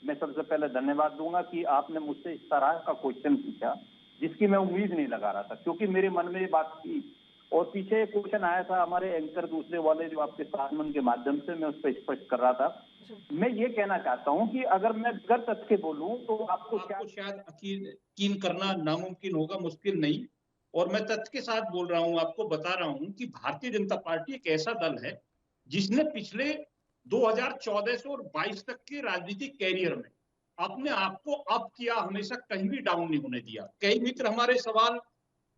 K: मैं सबसे पहले धन्यवाद दूंगा कि आपने मुझसे इस तरह का क्वेश्चन पूछा जिसकी मैं उम्मीद नहीं लगा रहा था, क्योंकि मेरे मन में ये बात थी। और पीछे एक क्वेश्चन आया था हमारे एंकर दूसरे वाले जो आपके साथमन के माध्यम से, मैं उस पर स्पष्ट कर रहा था। मैं ये कहना चाहता हूं कि अगर मैं गलत तथ्य बोलूं तो आपको
L: शायद यकीन करना नामुमकिन होगा, मुश्किल नहीं। और मैं तथ्य के साथ बोल रहा हूं, आपको बता रहा हूं कि भारतीय जनता पार्टी एक ऐसा दल है जिसने पिछले 2014 से और 22 तक के राजनीतिक कैरियर में अपने आप को अप किया, हमेशा कहीं भी डाउन नहीं होने दिया। कई मित्र हमारे सवाल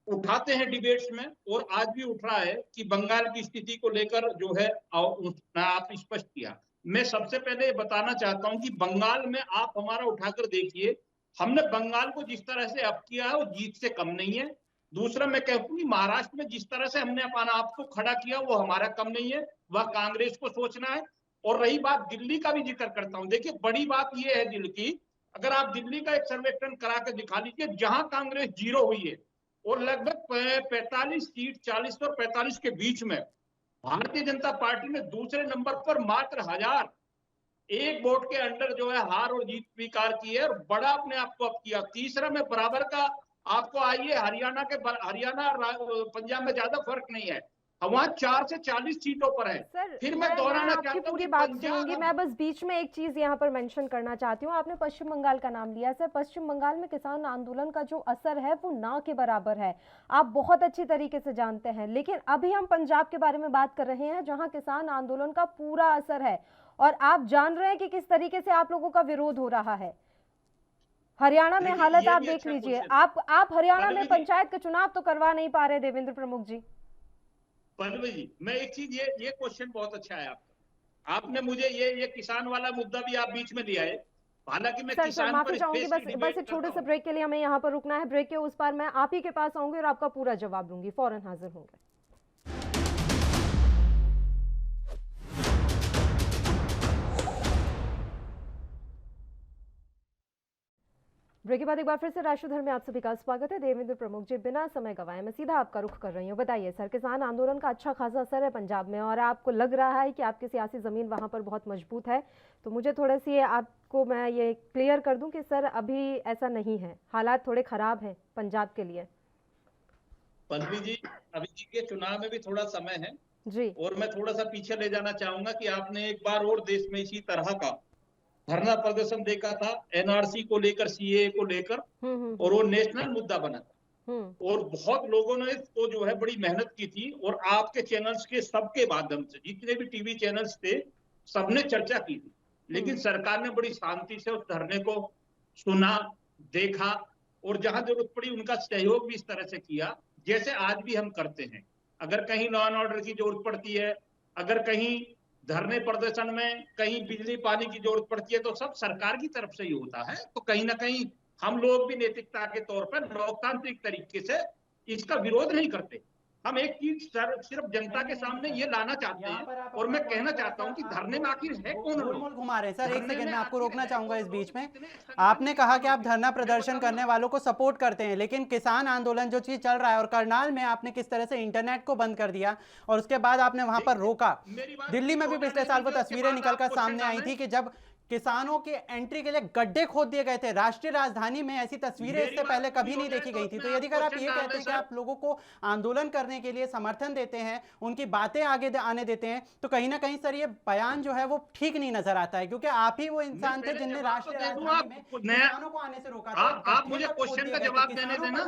L: उठाते हैं डिबेट्स में, और आज भी उठ रहा है कि बंगाल की स्थिति को लेकर जो है आप स्पष्ट किया। मैं सबसे पहले बताना चाहता हूं कि बंगाल में आप हमारा उठाकर देखिए, हमने बंगाल को जिस तरह से अप किया है वो जीत से कम नहीं है। दूसरा मैं कहूँ कि महाराष्ट्र में जिस तरह से हमने अपना आप को खड़ा किया वो हमारा कम नहीं है, वह कांग्रेस को सोचना है। और रही बात दिल्ली का भी जिक्र करता हूं, देखिए बड़ी बात यह है दिल्ली की, अगर आप दिल्ली का एक सर्वेक्षण करा के दिखा लीजिए, जहां कांग्रेस 0 हुई है और लगभग 45 सीट 40 और 45 के बीच में भारतीय जनता पार्टी ने दूसरे नंबर पर मात्र 1001 वोट के अंडर जो है हार और जीत स्वीकार की है और बड़ा अपने आप को अप किया। तीसरा में बराबर का आपको आइए, हरियाणा पंजाब में ज्यादा फर्क नहीं है, वहाँ 4 से 40 सीटों पर है।
A: सर,
L: फिर मैं दोहराना चाहता हूँ
A: पूरी बात सुनूंगी, मैं बस बीच में एक चीज यहाँ पर मेंशन करना चाहती हूँ। आपने पश्चिम बंगाल का नाम लिया सर, पश्चिम बंगाल में किसान आंदोलन का जो असर है वो ना के बराबर है, आप बहुत अच्छी तरीके से जानते हैं। लेकिन अभी हम पंजाब के बारे में बात कर रहे हैं जहाँ किसान आंदोलन का पूरा असर है, और आप जान रहे हैं कि किस तरीके से आप लोगों का विरोध हो रहा है। हरियाणा में हालत आप देख लीजिए, आप हरियाणा में पंचायत के चुनाव तो करवा नहीं पा रहे देवेंद्र प्रमुख जी।
L: पल्लवी जी, मैं एक चीज, ये क्वेश्चन बहुत अच्छा है आपका, आपने मुझे ये किसान वाला मुद्दा भी आप बीच में लिया है। हालांकि मैं किसान
A: माफी चाहूंगी, बस एक छोटे से ब्रेक के लिए हमें यहाँ पर रुकना है। ब्रेक के उस पार मैं आप ही के पास आऊंगी और आपका पूरा जवाब दूंगी, फौरन हाजिर होंगे। ब्रेक के बाद एक बार फिर से राष्ट्रधर्म में आप सभी का स्वागत है। देवेंद्र प्रमुख जी, बिना समय गवाए मैं सीधा आपका रुख कर रही हूँ। बताइए सर, किसान आंदोलन का अच्छा खासा असर है पंजाब में और आपको लग रहा है कि आपकी सियासी जमीन वहां पर बहुत मजबूत है, तो मुझे थोड़ा सी आपको मैं ये क्लियर कर दूं कि सर अभी ऐसा नहीं है, हालात थोड़े खराब हैं पंजाब के लिए।
L: पल्लवी जी, अभी के चुनाव में भी थोड़ा समय है
A: जी,
L: और मैं थोड़ा सा पीछे ले जाना चाहूंगा कि आपने एक बार और देश में इसी तरह का धरना प्रदर्शन देखा था एनआरसी को लेकर, सीए को लेकर, और वो नेशनल मुद्दा बना था और बहुत लोगों ने इसको जो है बड़ी मेहनत की थी और आपके चैनल्स के सबके माध्यम से जितने भी टीवी चैनल्स थे सबने चर्चा की थी, लेकिन सरकार ने बड़ी शांति से उस धरने को सुना, देखा और जहां जरूरत पड़ी उनका सहयोग भी इस तरह से किया जैसे आज भी हम करते हैं। अगर कहीं लॉ एंड ऑर्डर की जरूरत पड़ती है, अगर कहीं धरने प्रदर्शन में कहीं बिजली पानी की जरूरत पड़ती है, तो सब सरकार की तरफ से ही होता है। तो कहीं ना कहीं हम लोग भी नैतिकता के तौर पर लोकतांत्रिक तरीके से इसका विरोध नहीं करते। हम एक चीज सिर्फ जनता के सामने ये लाना चाहते हैं और मैं कहना चाहता हूं कि धरने में आखिर है कौन लोग
H: घुमा रहे हैं। सर एक सेकंड में आपको रोकना चाहूंगा इस बीच में। आपने कहा कि आप धरना प्रदर्शन करने वालों को सपोर्ट करते हैं, लेकिन किसान आंदोलन जो चीज चल रहा है और करनाल में आपने किस तरह से इंटरनेट को बंद कर दिया और उसके बाद आपने वहां पर रोका। दिल्ली में भी पिछले साल वो तस्वीरें निकलकर सामने आई थी कि जब किसानों के एंट्री के लिए गड्ढे खोद दिए गए थे। राष्ट्रीय राजधानी में ऐसी तस्वीरें इससे पहले कभी नहीं देखी गई थी। तो यदि अगर आप ये कहते हैं कि आप लोगों को आंदोलन करने के लिए समर्थन देते हैं, उनकी बातें आगे आने देते हैं, तो कहीं ना कहीं सर ये बयान जो है वो ठीक नहीं नजर आता है, क्योंकि आप ही वो इंसान थे जिनने राष्ट्रीय राजधानी में किसानों को आने से रोका था।
L: आप मुझे क्वेश्चन का जवाब देने देना,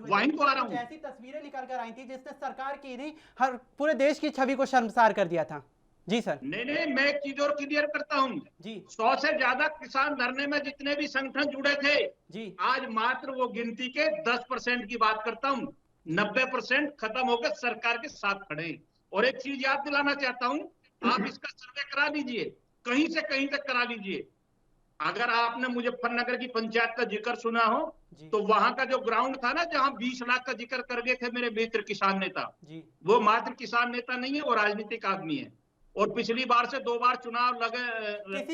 L: वहीं तो आ रहा हूं।
H: ऐसी तस्वीरें निकल कर आई थी जिसने सरकार की नहीं हर पूरे देश की छवि को शर्मसार कर दिया था। जी सर।
L: नहीं, मैं एक चीज और क्लियर करता हूँ जी। 100 से ज्यादा किसान धरने में जितने भी संगठन जुड़े थे जी, आज मात्र वो गिनती के 10% की बात करता हूँ। 90% खत्म होकर सरकार के साथ खड़े। और एक चीज याद दिलाना चाहता हूँ, आप इसका सर्वे करा लीजिए, कहीं से कहीं तक करा लीजिए। अगर आपने मुजफ्फरनगर की पंचायत का जिक्र सुना हो तो वहां का जो ग्राउंड था ना, जहां 20 लाख का जिक्र कर गए थे मेरे मित्र किसान नेता, वो मात्र किसान नेता नहीं है, वो राजनीतिक आदमी है और पिछली बार से 2 बार चुनाव लगे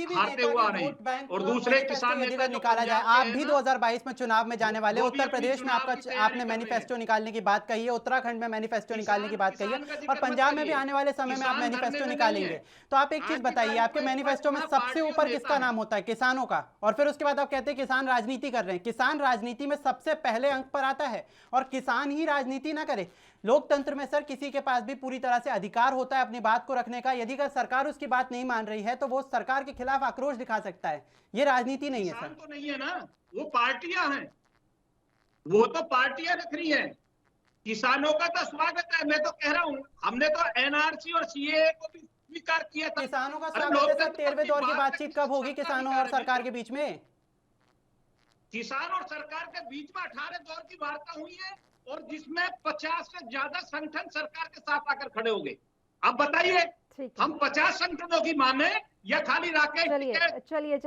L: हारते हुए आ रहे हैं। और दूसरे किसान नेता
H: निकाला जाए, आप भी 2022 में चुनाव में जाने वाले, उत्तर प्रदेश में आपने मैनिफेस्टो निकालने की बात कही है, उत्तराखंड में मैनिफेस्टो निकालने की बात कही है और पंजाब में भी आने वाले समय में आप मैनिफेस्टो निकालेंगे। तो आप एक चीज बताइए, आपके मैनिफेस्टो में सबसे ऊपर किसका नाम होता है? किसानों का। और फिर उसके बाद आप कहते हैं किसान राजनीति कर रहे हैं। किसान राजनीति में सबसे पहले अंक पर आता है और किसान ही राजनीति ना करे। लोकतंत्र में सर किसी के पास भी पूरी तरह से अधिकार होता है अपनी बात को रखने का। यदि अगर सरकार उसकी बात नहीं मान रही है तो वो सरकार के खिलाफ आक्रोश दिखा सकता है। ये राजनीति नहीं है सर।
L: तो नहीं है ना, वो पार्टियां हैं, वो तो पार्टियां रख रही हैं। किसानों का तो स्वागत है। मैं तो कह रहा हूं, हमने तो एनआरसी और सीएए को भी स्वीकार किया था।
H: किसानों का स्वागत है सर। 13वें दौर की बातचीत कब होगी किसानों और सरकार के बीच में?
L: किसान और सरकार के बीच में 18 दौर की वार्ता हुई है और जिसमें 50 से ज्यादा संगठन सरकार के साथ आकर खड़े हो गए। अब बताइए, हम 50 संगठनों की माने या खाली राकेश?
A: चलिए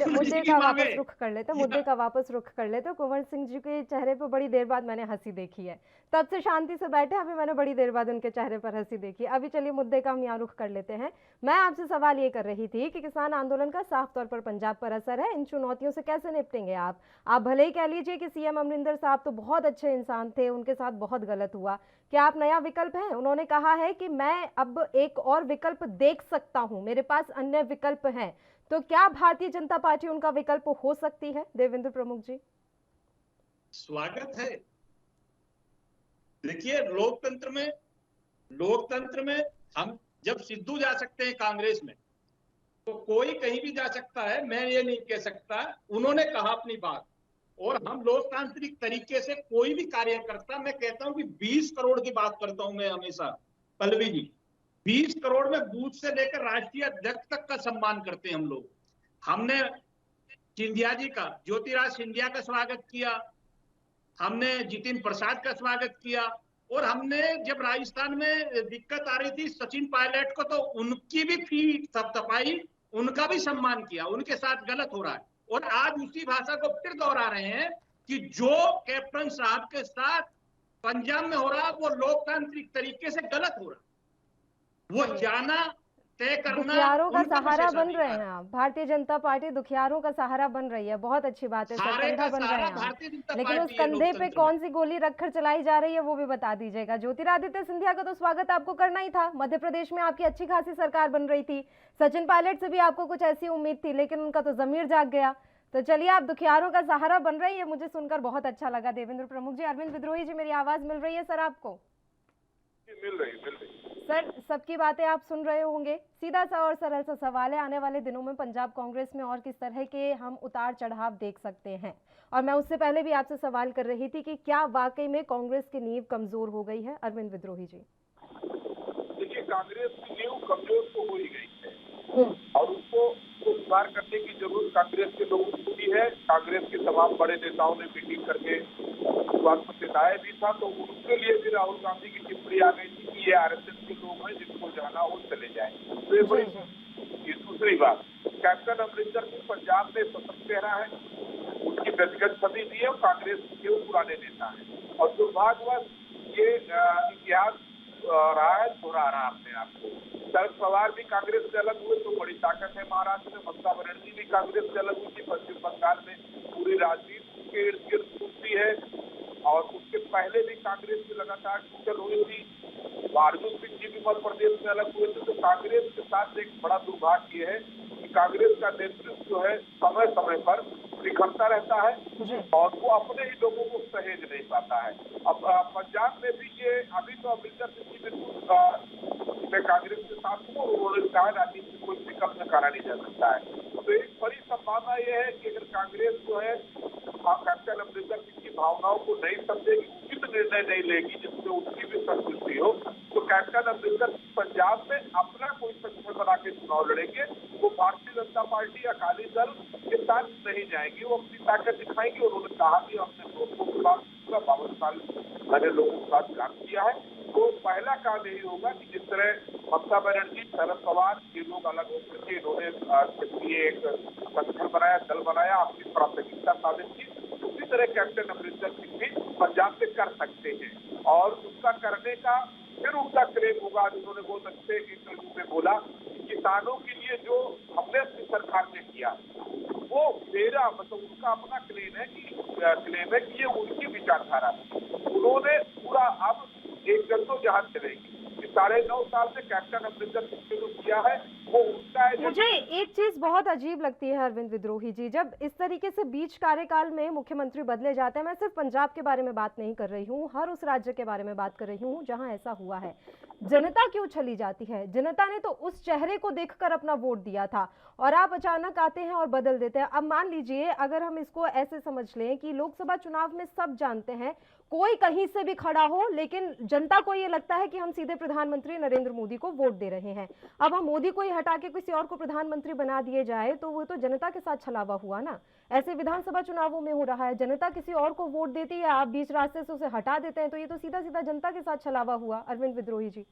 A: मुद्दे का वापस रुख कर लेते, मुद्दे का वापस रुख कर लेते। कुंवर सिंह जी के चेहरे पर बड़ी देर बाद मैंने हंसी देखी है, तब से शांति से बैठे, अभी मैंने बड़ी देर बाद उनके चेहरे पर हंसी देखी। अभी चलिए मुद्दे का हम यहाँ रुख कर लेते हैं। मैं आपसे सवाल ये कर रही थी कि किसान आंदोलन का साफ तौर पर पंजाब पर असर है, इन चुनौतियों से कैसे निपटेंगे आप? भले ही कह लीजिए कि सीएम अमरिंदर साहब तो बहुत अच्छे इंसान थे, उनके साथ बहुत गलत हुआ, क्या आप नया विकल्प है? उन्होंने कहा है कि मैं अब एक और विकल्प देख सकता हूं, मेरे पास अन्य विकल्प हैं। तो क्या भारतीय जनता पार्टी उनका विकल्प हो सकती है? देवेंद्र प्रमुख जी,
L: स्वागत है। देखिए, लोकतंत्र में हम जब सिद्धू जा सकते हैं कांग्रेस में, तो कोई कहीं भी जा सकता है। मैं ये नहीं कह सकता। उन्होंने कहा अपनी बात और हम लोकतांत्रिक तरीके से कोई भी कार्यकर्ता, मैं कहता हूं कि 20 करोड़ की बात करता हूं मैं हमेशा, पल्लवी जी, 20 करोड़ में बूथ से लेकर राष्ट्रीय अध्यक्ष तक का सम्मान करते हैं हम लोग। हमने सिंधिया जी का, ज्योतिराज सिंधिया का स्वागत किया, हमने जितिन प्रसाद का स्वागत किया और हमने जब राजस्थान में दिक्कत आ रही थी सचिन पायलट को, तो उनकी भी फीट थपथपाई, उनका भी सम्मान किया। उनके साथ गलत हो रहा है और आज उसी भाषा को फिर दोहरा रहे हैं कि जो कैप्टन साहब के साथ पंजाब में हो रहा वो लोकतांत्रिक तरीके से गलत हो रहा। वो जाना तय करना
A: दुखियारों का
L: उनका
A: सहारा
L: विशेष
A: बन रहे
L: अधिकार
A: हैं
L: है।
A: आप। भारतीय जनता पार्टी दुखियारों का सहारा बन रही है, बहुत अच्छी बात है सर,
L: सारे
A: कंधा
L: का
A: बन रहे
L: सारा
A: हैं आप।
L: भारतीय जनता
A: लेकिन उस
L: पार्टी है
A: कंधे पे
L: लोकतंत्र में।
A: कौन सी गोली रखकर चलाई जा रही है वो भी बता दीजिएगा। ज्योतिरादित्य सिंधिया का तो स्वागत आपको करना ही था, मध्य प्रदेश में आपकी अच्छी खासी सरकार बन रही थी। सचिन पायलट से भी आपको कुछ ऐसी उम्मीद थी, लेकिन उनका तो जमीर जाग गया। तो चलिए, आप दुखियारों का सहारा बन रही है, मुझे सुनकर बहुत अच्छा लगा। देवेंद्र प्रमुख जी, अरविंद विद्रोही जी, मेरी आवाज मिल रही है सर आपको?
J: मिल रही
A: सर, सबकी बातें आप सुन रहे होंगे। सीधा सा और सरल सा सवाल है, आने वाले दिनों में पंजाब कांग्रेस में और किस तरह के हम उतार चढ़ाव देख सकते हैं? और मैं उससे पहले भी आपसे सवाल कर रही थी कि क्या वाकई में कांग्रेस की नींव कमजोर हो गई है? अरविंद विद्रोही जी।
J: देखिए, कांग्रेस की नींव कमजोर तो हो ही गई है और उसको सुधार करने की जरूरत कांग्रेस के लोगों को भी है। कांग्रेस के तमाम बड़े नेताओं ने मीटिंग करके विश्वास जताया भी था, तो उनके लिए भी राहुल गांधी की टिप्पणी आ गई थी कि ये आरएसएस के लोग हैं, जिनको जाना हो चले जाए। तो ये बड़ी ये दूसरी बात, कैप्टन अमरिंदर सिंह पंजाब में सशक्त चेहरा है, उनकी व्यक्तिगत छवि भी है और कांग्रेस के वो पुराने नेता है और दुर्भाग्यवश ये इतिहास रहा है, दोहरा रहा अपने आप को। शरद पवार भी कांग्रेस से अलग हुए तो बड़ी ताकत है महाराष्ट्र में, ममता बनर्जी भी कांग्रेस से अलग हुई थी पश्चिम बंगाल में, पूरी राजनीति के इर्द गिर्द घूमती है और उसके पहले भी कांग्रेस से लगातार टूटल हुई थी। अर्जुन सिंह जी भी मध्य प्रदेश में अलग हुए थे। तो कांग्रेस के साथ एक बड़ा दुर्भाग्य है कि कांग्रेस का नेतृत्व जो है समय समय पर निखरता रहता है और वो अपने ही लोगों को सहेज नहीं पाता है। अब पंजाब में भी ये अभी तो अमरिंदर सिंह जी बिल्कुल मैं कांग्रेस के साथ हूँ और उन्होंने कहा राजनीति में कोई विकल्प नकारा नहीं जा सकता है। तो एक बड़ी संभावना ये है कि अगर कांग्रेस जो है कैप्टन अमरिंदर सिंह की भावनाओं को नहीं समझेगी, उचित निर्णय नहीं लेगी जिससे उनकी भी संतुष्टि हो, तो कैप्टन अमरिंदर पंजाब में अपना कोई संगठन बना के चुनाव लड़ेंगे। वो भारतीय जनता पार्टी अकाली दल के साथ नहीं जाएंगे, वो अपनी ताकत दिखाएंगे। उन्होंने कहा कि हमने लोगों के साथ पूरा 52 साल मैंने लोगों के साथ काम किया है। तो पहला काम यही होगा कि जिस तरह ममता बनर्जी, शरद पवार ये लोग अलग होकर के इन्होंने एक संगठन बनाया, दल बनाया, अपनी प्राथमिकता साबित की, उसी तरह कैप्टन अमरिंदर सिंह भी पंजाब से कर सकते हैं और उसका करने का फिर उनका क्लेम होगा। उन्होंने बहुत अच्छे इंटरव्यू में बोला कि किसानों के लिए जो हमने अपनी सरकार ने किया वो मेरा मतलब उनका अपना क्लेम है कि ये उनकी विचारधारा थी। उन्होंने पूरा अब एक जद्दोजहद चलेगी। 9.5 साल से कैप्टन अमरिंदर सिंह ने जो किया है वो उनका है।
A: मुझे एक चीज बहुत अजीब लगती है अरविंद विद्रोही जी, जब इस तरीके से बीच कार्यकाल में मुख्यमंत्री बदले जाते हैं, मैं सिर्फ पंजाब के बारे में बात नहीं कर रही हूँ, हर उस राज्य के बारे में बात कर रही हूँ जहां ऐसा हुआ है, जनता क्यों चली जाती है? जनता ने तो उस चेहरे को देखकर अपना वोट दिया था और आप अचानक आते हैं और बदल देते हैं। अब मान लीजिए, अगर हम इसको ऐसे समझ लें कि लोकसभा चुनाव में सब जानते हैं, कोई कहीं से भी खड़ा हो, लेकिन जनता को ये लगता है कि हम सीधे प्रधानमंत्री नरेंद्र मोदी को वोट दे रहे हैं। अब हम मोदी को ही हटा के किसी और को प्रधानमंत्री बना दिए जाए तो वो तो जनता के साथ छलावा हुआ ना। ऐसे विधानसभा चुनावों में हो रहा है, जनता किसी और को वोट देती है, आप बीच रास्ते से उसे हटा देते हैं, तो ये तो सीधा सीधा जनता के साथ छलावा हुआ। अरविंद विद्रोही जी,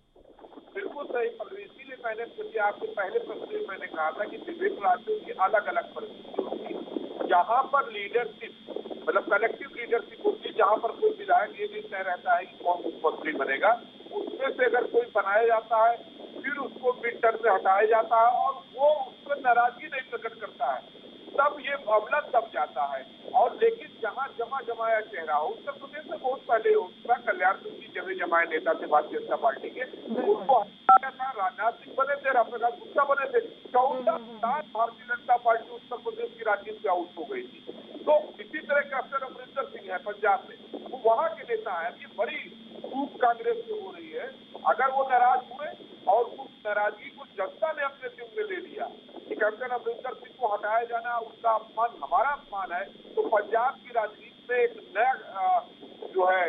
J: बिल्कुल सही पल्लवी, इसीलिए मैंने क्योंकि आपके पहले प्रश्न में मैंने कहा था कि विभिन्न राज्यों की अलग अलग परिस्थिति होती है। जहाँ पर लीडरशिप मतलब कलेक्टिव लीडरशिप होती है, जहाँ पर कोई विधायक ये नहीं तय रहता है कि कौन मुख्यमंत्री बनेगा, उसमें से अगर कोई बनाया जाता है फिर उसको मिड टर्म से हटाया जाता है और वो उस पर नाराजगी नहीं प्रकट करता है, तब ये मामला दब जाता है। और लेकिन जहाँ जमाया चेहरा हो, उत्तर प्रदेश में बहुत पहले होता, कल्याण सिंह जी जमे जमाए नेता थे भारतीय जनता पार्टी के, उनको हटाया था, राजनाथ सिंह बने थे, रामप्रकाश गुप्ता बने थे, 14 साल भारतीय जनता पार्टी उत्तर प्रदेश की राजनीति से आउट हो गई थी। तो इसी तरह कैप्टन अमरिंदर सिंह है पंजाब में, वो वहाँ के नेता है। ये बड़ी चूक कांग्रेस में हो रही है। अगर वो नाराज हुए और उस नाराजगी को जनता ने अपने दिल में ले लिया कि कैप्टन अमरिंदर सिंह को हटाया जाना उसका अपमान, हमारा अपमान है, तो पंजाब की राजनीति में एक नया जो है।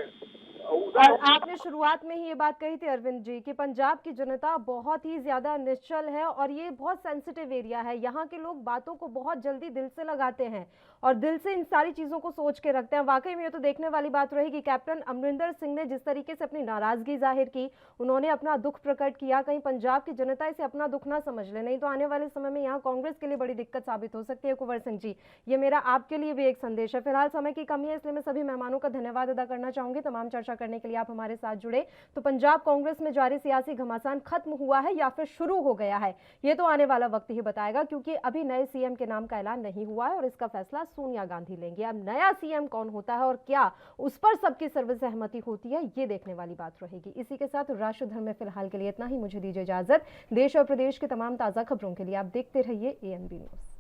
A: और आपने शुरुआत में ही ये बात कही थी अरविंद जी कि पंजाब की जनता बहुत ही ज्यादा निश्चल है और ये बहुत सेंसिटिव एरिया है। यहाँ के लोग बातों को बहुत जल्दी दिल से लगाते हैं और दिल से इन सारी चीजों को सोच के रखते हैं। वाकई में ये तो देखने वाली बात रहेगी। कैप्टन अमरिंदर सिंह ने जिस तरीके से अपनी नाराजगी जाहिर की, उन्होंने अपना दुख प्रकट किया, कहीं पंजाब की जनता इसे अपना दुख ना समझ ले, नहीं तो आने वाले समय में यहाँ कांग्रेस के लिए बड़ी दिक्कत साबित हो सकती है। कुंवर सिंह जी, ये मेरा आपके लिए भी एक संदेश है। फिलहाल समय की कमी है, इसलिए मैं सभी मेहमानों का धन्यवाद अदा करना चाहूंगी। तमाम चर्चा करने के लिए आप हमारे साथ जुड़े। तो पंजाब कांग्रेस में जारी सियासी घमासान खत्म हुआ है या फिर शुरू हो गया है, ये तो आने वाला वक्त ही बताएगा, क्योंकि अभी नए सीएम के नाम का ऐलान नहीं हुआ है और इसका फैसला सोनिया गांधी लेंगे। अब नया सीएम कौन होता है और क्या उस पर सबकी सर्वसहमति होती है, ये देखने वाली बात रहेगी। इसी के साथ राष्ट्रधर्म में फिलहाल के लिए इतना ही। मुझे दीजिए इजाजत। देश और प्रदेश के तमाम ताजा खबरों के लिए आप देखते रहिए ANB न्यूज।